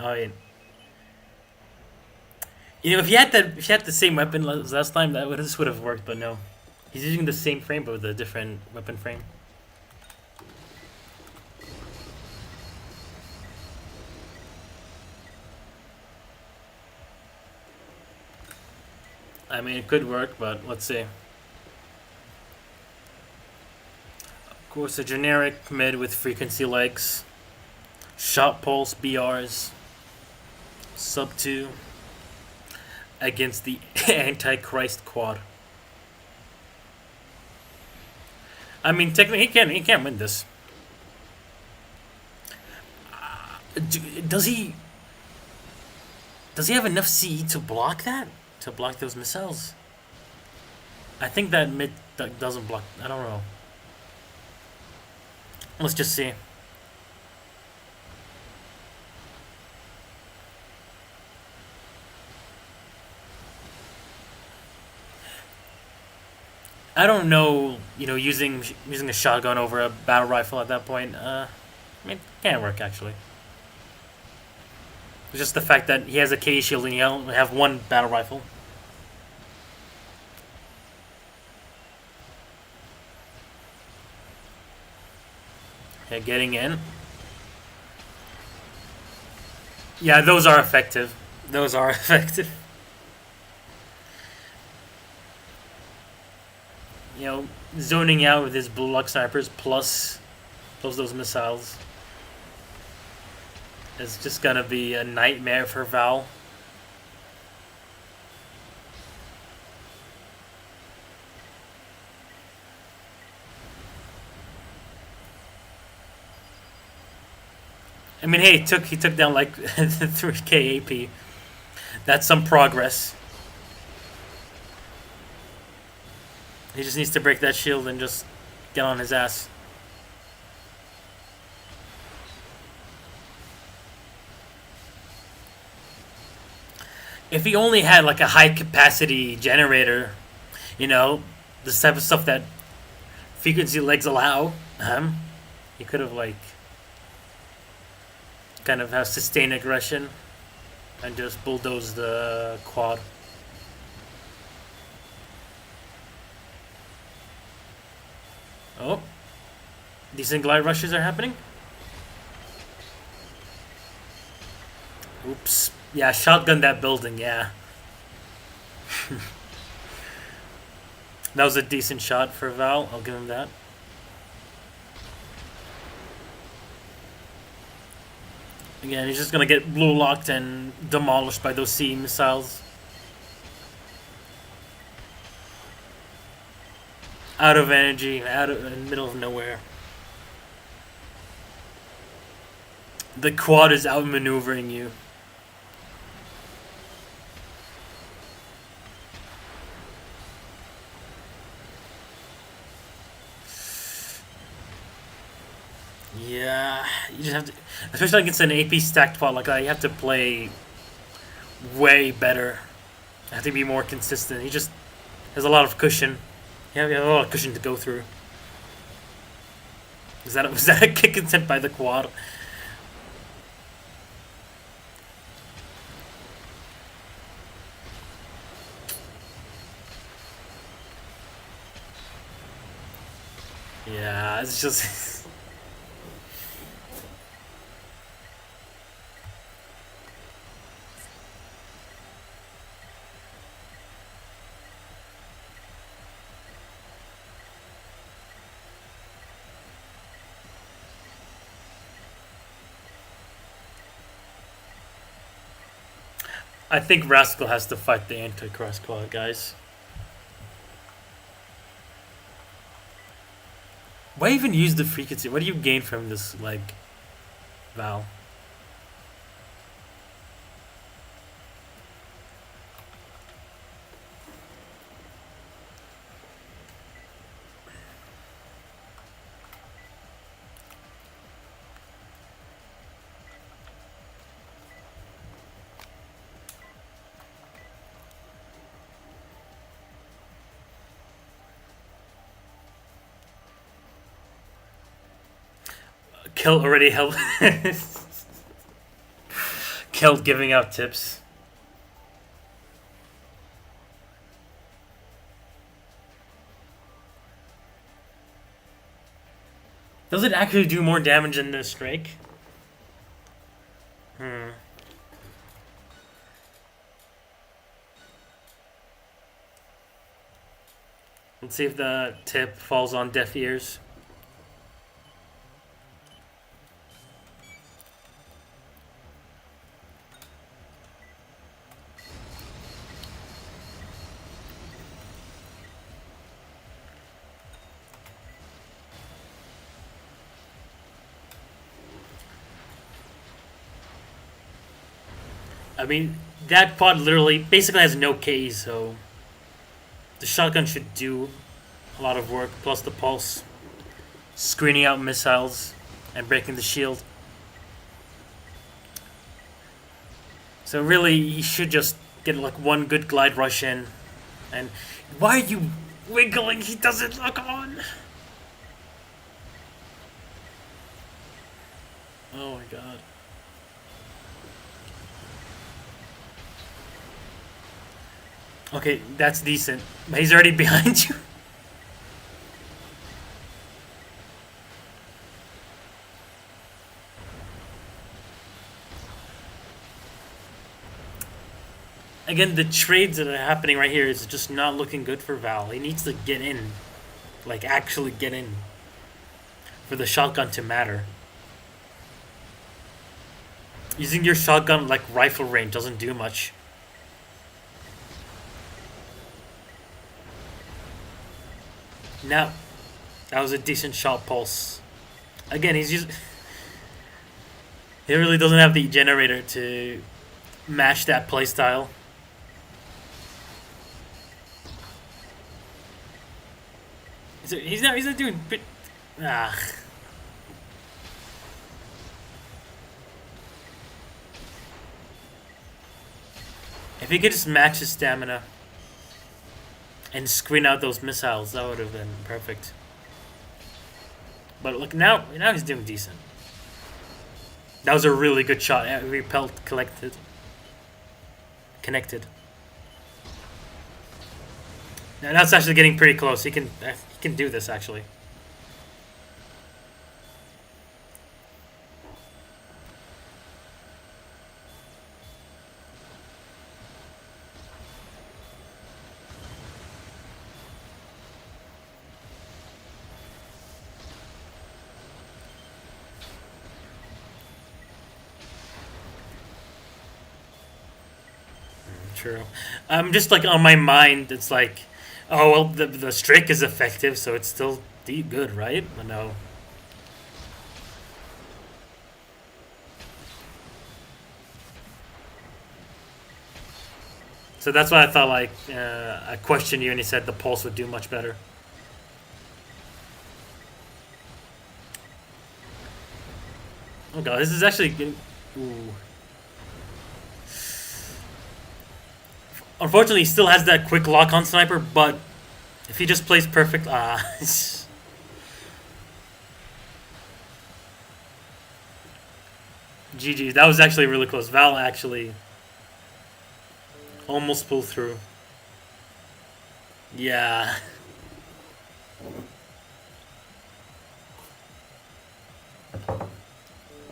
you know, if you had the same weapon as last time, this would have worked. But no, he's using the same frame, but with a different weapon frame. I mean, it could work, but let's see. Of course, a generic mid with frequency likes, shot pulse BRs, sub 2. against the Antichrist quad. I mean, technically, he can't win this. Does he? Does he have enough CE to block that? To block those missiles? I think that mid doesn't block. I don't know. Let's just see. I don't know, using a shotgun over a battle rifle at that point. I mean, it can't work actually. It's just the fact that he has a KE shield and you only have one battle rifle. Okay, getting in. Yeah, those are effective. Those are effective. Zoning out with his blue luck snipers plus those missiles is just gonna be a nightmare for Val. I mean, hey, he took down like 3k AP. That's some progress. He just needs to break that shield and just get on his ass. If he only had like a high capacity generator, the type of stuff that frequency legs allow, he could have like kind of have sustained aggression and just bulldoze the quad. Oh, decent glide rushes are happening. Oops. Yeah, shotgun that building, yeah. That was a decent shot for Val, I'll give him that. Again, he's just gonna get blue locked and demolished by those CE missiles. Out of energy, in the middle of nowhere. The quad is outmaneuvering you. Yeah, you just have to, especially against an AP stacked quad like that, you have to play way better. You have to be more consistent. He just has a lot of cushion. You have a lot of cushion to go through. Was that a kick intent by the quad? Yeah, it's just. I think Rascal has to fight the Antichrist quad, guys. Why even use the frequency? What do you gain from this, like, Val? Kill already helped. Killed giving out tips. Does it actually do more damage than the strike? Let's see if the tip falls on deaf ears. I mean, that pod literally basically has no K, so the shotgun should do a lot of work. Plus the pulse, screening out missiles, and breaking the shield. So really, he should just get like one good glide rush in. And why are you wiggling? He doesn't look on. Oh my god. Okay, that's decent. But he's already behind you. Again, the trades that are happening right here is just not looking good for Val. He needs to get in. Like, actually get in. For the shotgun to matter. Using your shotgun like rifle range doesn't do much. Now, that was a decent shot pulse. Again, he's just... He really doesn't have the generator to match that playstyle. He's not doing... Ah. If he could just match his stamina and screen out those missiles, that would have been perfect. But look, now he's doing decent. That was a really good shot. Repelled, connected. Now that's actually getting pretty close. He can do this actually. True. Just like on my mind, it's like, oh well, the Strake is effective, so it's still good, right? But no. So that's why I thought like I questioned you, and he said the pulse would do much better. Oh god, this is actually good. Ooh. Unfortunately, he still has that quick lock on sniper, but if he just plays perfect, GG. That was actually really close. Val actually almost pulled through. Yeah.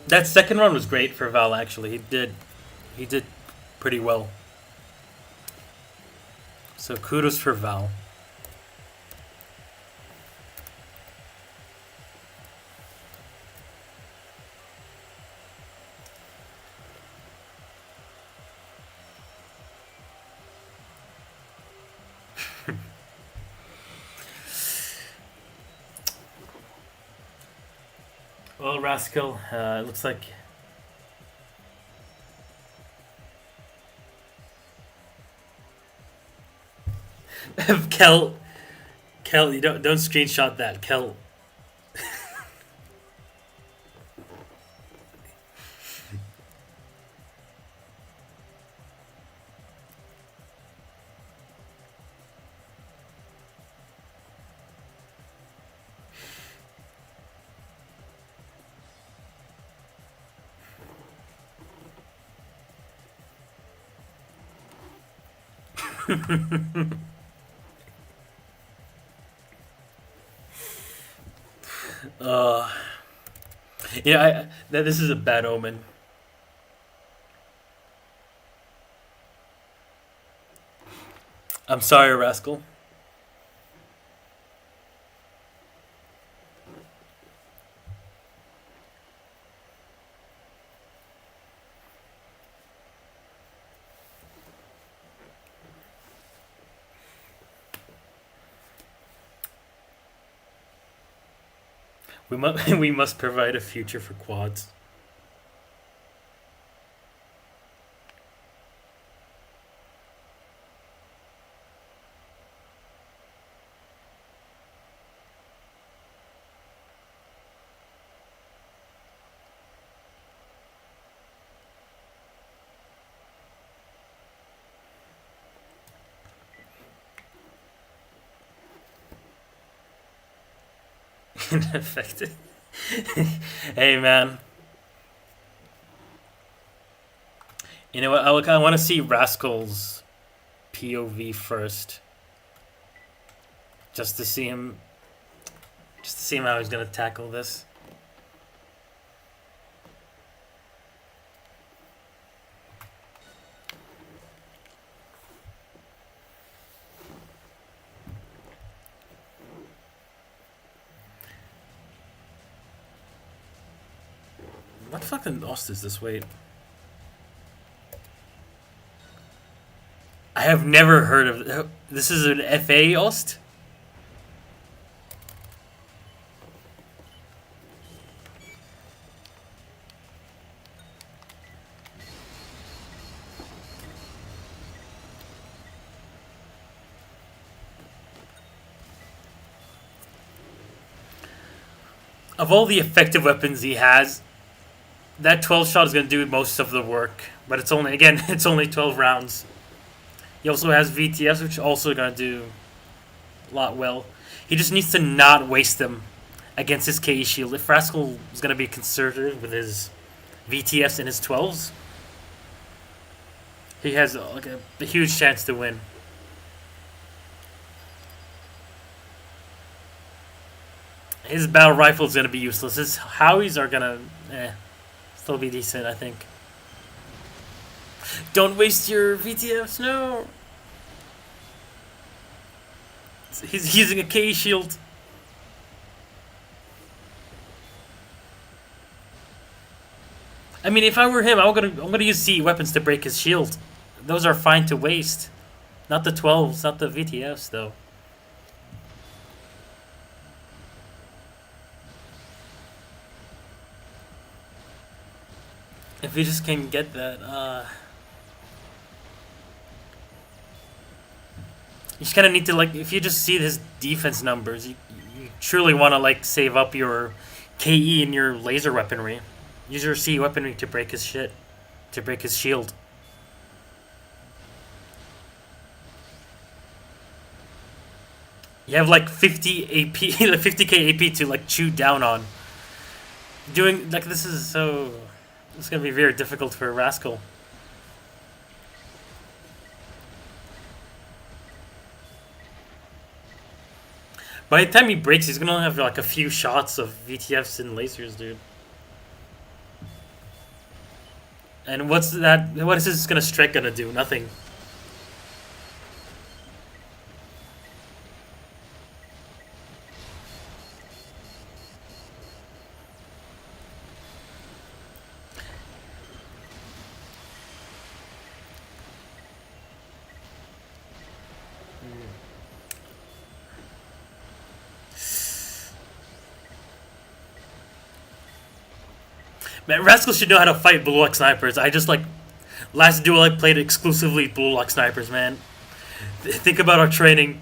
That second run was great for Val. Actually, he did pretty well. So kudos for Val. Well, Rascal, it looks like Kel, you don't screenshot that, Kel. uh, yeah, this is a bad omen. I'm sorry, Rascal. We must provide a future for quads. Ineffective. Hey man, you know what? I want to see Rascal's POV first, just to see him, how he's gonna tackle this. What fucking Ost is this? Wait. I have never heard of this. Is an FA Ost? Of all the effective weapons he has, that 12 shot is going to do most of the work. But it's only, again, it's only 12 rounds. He also has VTS, which also going to do a lot well. He just needs to not waste them against his KE shield. If Rascal is going to be conservative with his VTS and his 12s, he has like a huge chance to win. His battle rifle is going to be useless. His Howies are going to still be decent, I think. Don't waste your VTFs, no! He's using a K shield. I mean, if I were him, I'm gonna use CE weapons to break his shield. Those are fine to waste. Not the 12s, not the VTFs, though. If we just can get that, you just kind of need to, like, if you just see his defense numbers, you truly want to, like, save up your KE and your laser weaponry. Use your CE weaponry to break his shit, to break his shield. You have, like, 50 AP, like 50k AP to, like, chew down on. Doing, like, this is so... It's going to be very difficult for Rascal. By the time he breaks, he's going to have like a few shots of VTFs and lasers, dude. And what's that? What is this going to strike going to do? Nothing. Man, Rascal should know how to fight Blue Lock snipers. I just, like, last duel I played exclusively Blue Lock snipers, man. Think about our training.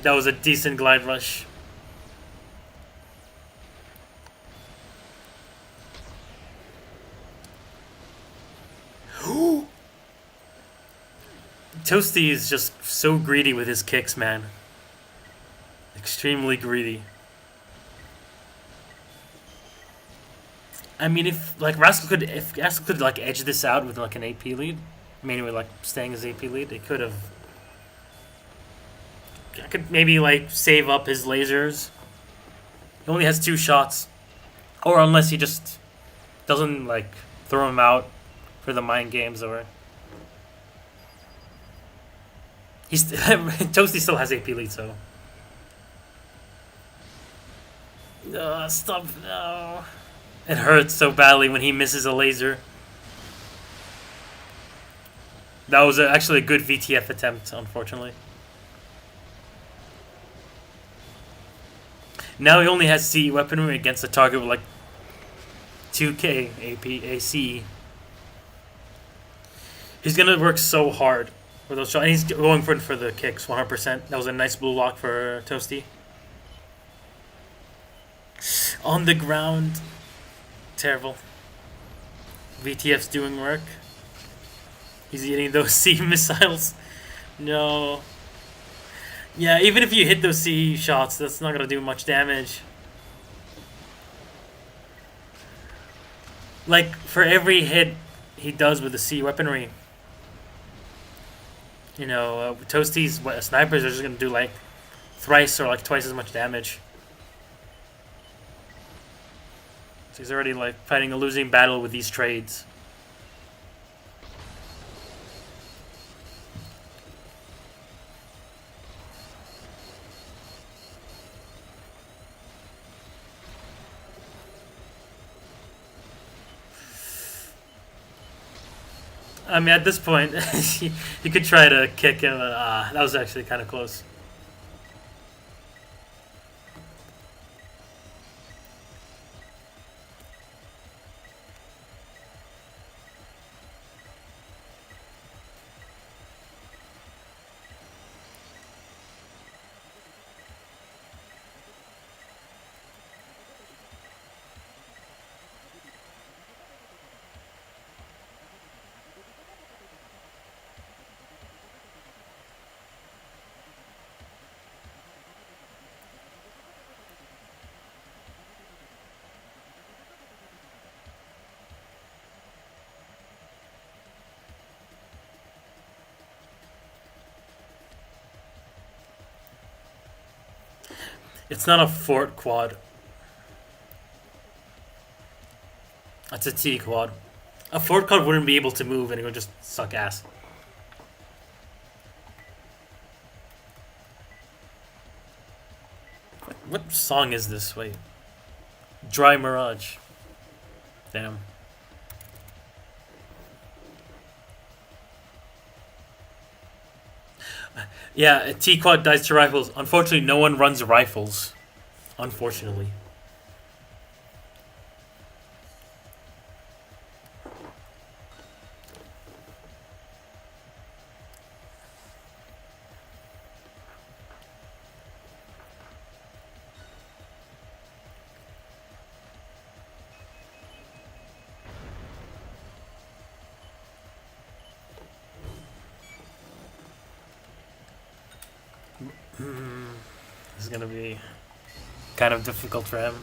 That was a decent glide rush. Toasty is just so greedy with his kicks, man. Extremely greedy. I mean, if Rascal could like edge this out with like an AP lead, mainly like staying as AP lead, it could have. I could maybe like save up his lasers. He only has 2 shots, or unless he just doesn't like throw him out for the mind games, or he's Toasty still has AP lead, so. Stop, no. It hurts so badly when he misses a laser. That was actually a good VTF attempt, unfortunately. Now he only has CE weaponry against a target with like 2k AP AC. He's gonna work so hard for those shots. And he's going for the kicks 100%. That was a nice blue lock for Toasty. On the ground. Terrible. VTF's doing work. He's eating those C missiles. No. Yeah, even if you hit those C shots, that's not gonna do much damage. Like, for every hit he does with the C weaponry, Toasty's snipers are just gonna do like thrice or like twice as much damage. So he's already like fighting a losing battle with these trades. I mean, at this point, you could try to kick him. That was actually kind of close. It's not a fort quad. That's a T quad. A fort quad wouldn't be able to move and it would just suck ass. What song is this? Wait. Dry Mirage. Damn. Yeah, a T quad dies to rifles. Unfortunately, no one runs rifles. Unfortunately. This is gonna be kind of difficult for him.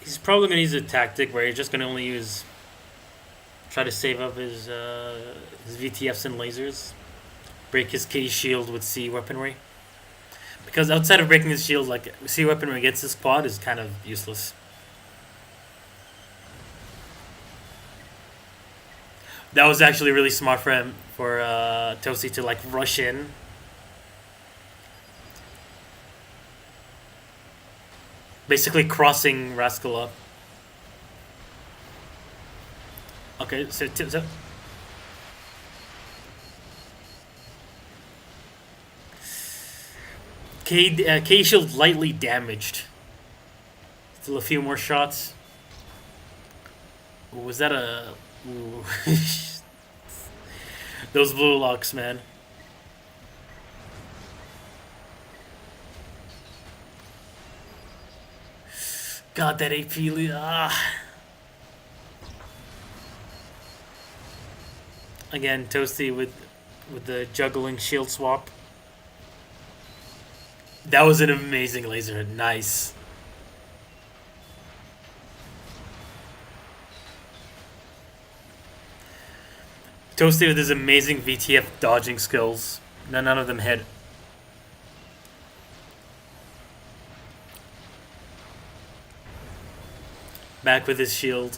He's probably gonna use a tactic where he's just gonna only try to save up his VTFs and lasers, break his K shield with C weaponry. Because outside of breaking his shield, like C weaponry against this quad is kind of useless. That was actually really smart for him, for Toasty to like rush in. Basically crossing Rascal up. Okay, so K shield lightly damaged. Still a few more shots. Ooh, was that a... Ooh. Those blue locks, man. God, that AP... Again, Toasty with the juggling shield swap. That was an amazing laser. Nice. Toasty with his amazing VTF dodging skills. None of them hit. Back with his shield.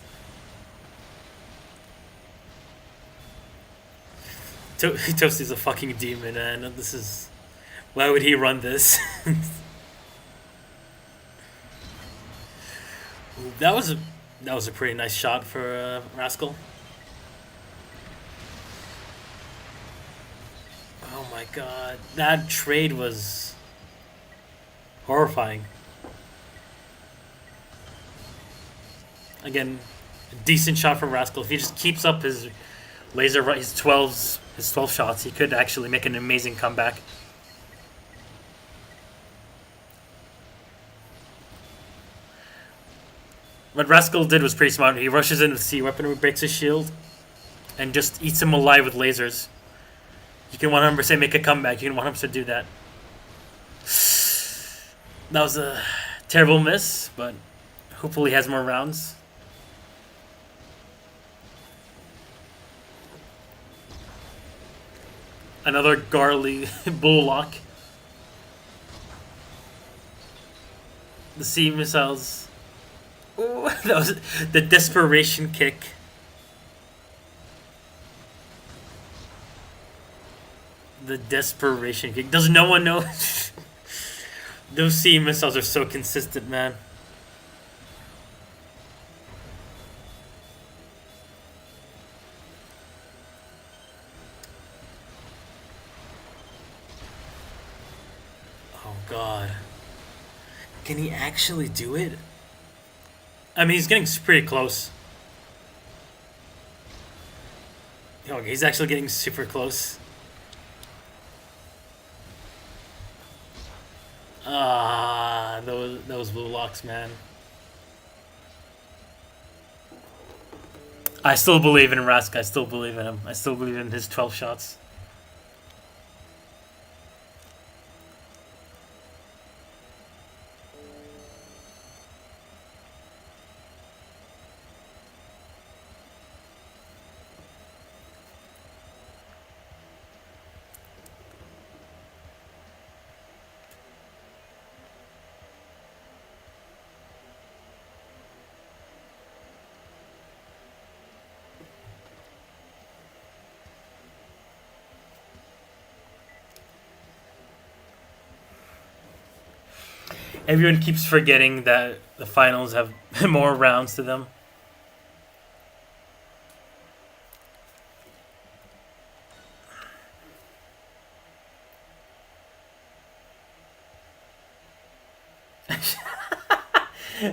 Toasty's a fucking demon, and this is... Why would he run this? Ooh, that was a pretty nice shot for Rascal. Oh my god, that trade was horrifying. Again, a decent shot from Rascal. If he just keeps up his laser, his 12 shots, he could actually make an amazing comeback. What Rascal did was pretty smart. He rushes in with C weapon, breaks his shield, and just eats him alive with lasers. You can 100% make a comeback. You can 100% do that. That was a terrible miss, but hopefully he has more rounds. Another Garly Bulllock. The C missiles. Ooh, that was the desperation kick. The desperation kick. Does no one know? Those C missiles are so consistent, man. Oh god. Can he actually do it? I mean, he's getting pretty close. Okay, he's actually getting super close. Ah, those blue locks, man. I still believe in Rask. I still believe in him. I still believe in his 12 shots. Everyone keeps forgetting that the finals have more rounds to them.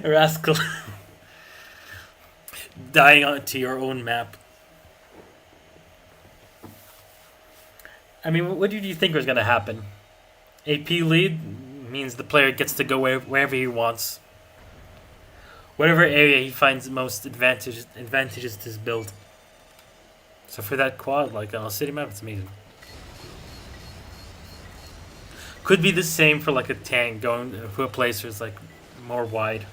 Rascal. Dying onto your own map. I mean, what did you think was going to happen? AP lead means the player gets to go wherever he wants. Whatever area he finds the most advantages to his build. So for that quad, like on a city map, it's amazing. Could be the same for like a tank going to a place where it's like more wide.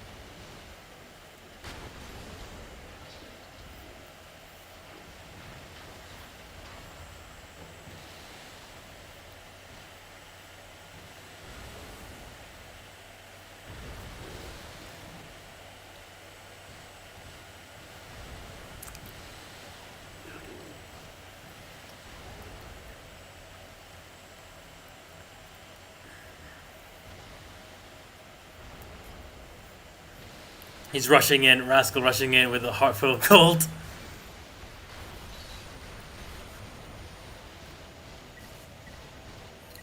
He's rushing in, Rascal rushing in with a heart full of gold.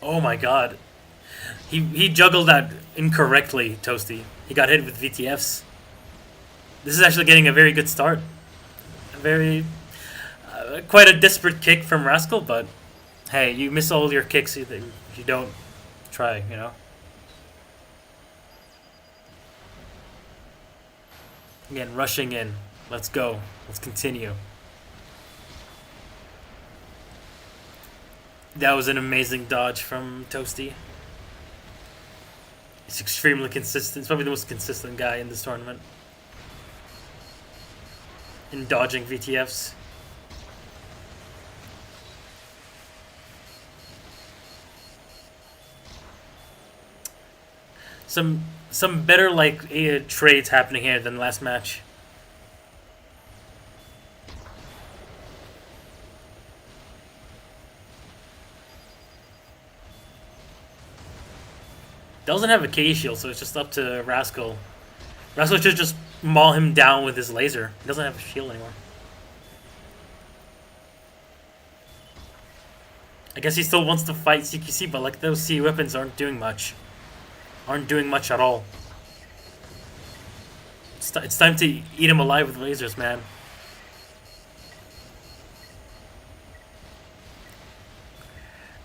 Oh my god. He juggled that incorrectly, Toasty. He got hit with VTFs. This is actually getting a very good start. A very... quite a desperate kick from Rascal, but... Hey, you miss all your kicks if you don't try, you know? Again, rushing in. Let's go. Let's continue. That was an amazing dodge from Toasty. He's extremely consistent. He's probably the most consistent guy in this tournament. In dodging VTFs. Some better like trades happening here than last match. Doesn't have a K shield, so it's just up to Rascal. Rascal should just maul him down with his laser. He doesn't have a shield anymore. I guess he still wants to fight CQC, but like those C weapons aren't doing much. Aren't doing much at all. It's time to eat him alive with lasers, man.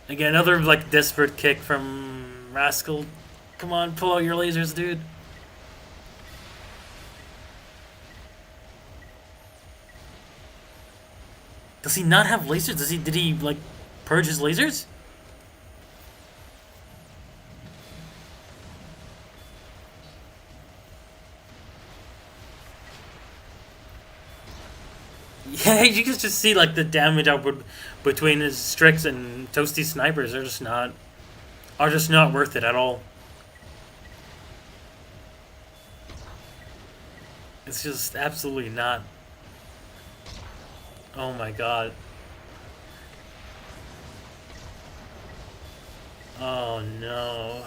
Again, another like desperate kick from Rascal. Come on, pull out your lasers, dude. Does he not have lasers? Did he like purge his lasers? Yeah, you can just see like the damage output between his Strix and Toasty snipers are just not worth it at all. It's just absolutely not. Oh my god. Oh no.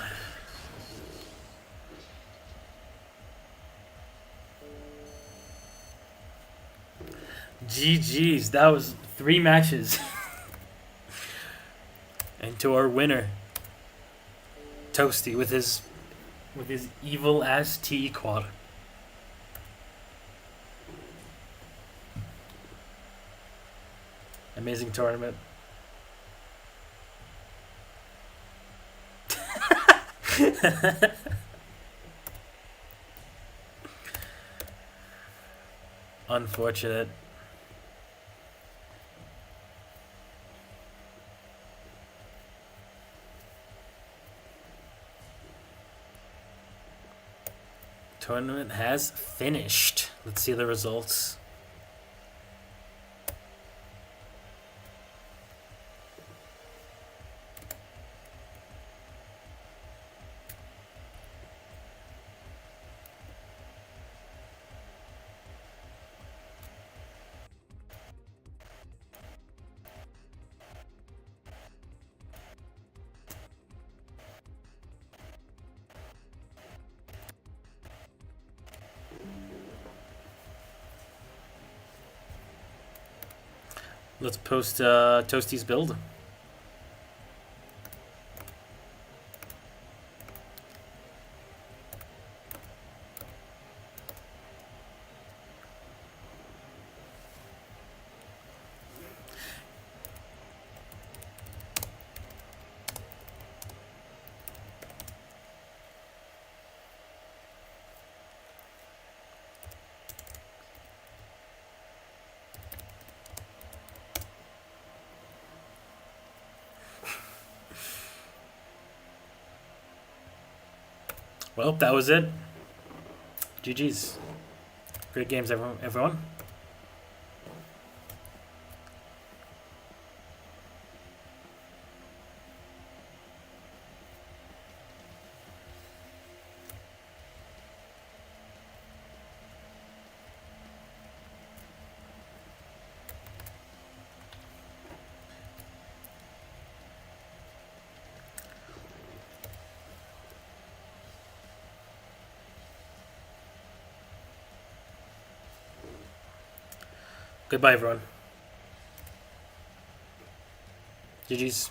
GG's. That was 3 matches. And to our winner, Toasty with his evil ass T quad. Amazing tournament. Unfortunate. Tournament has finished. Let's see the results. Let's post Toasty's build. Well, that was it. GG's. Great games, everyone. Goodbye, everyone. GG's.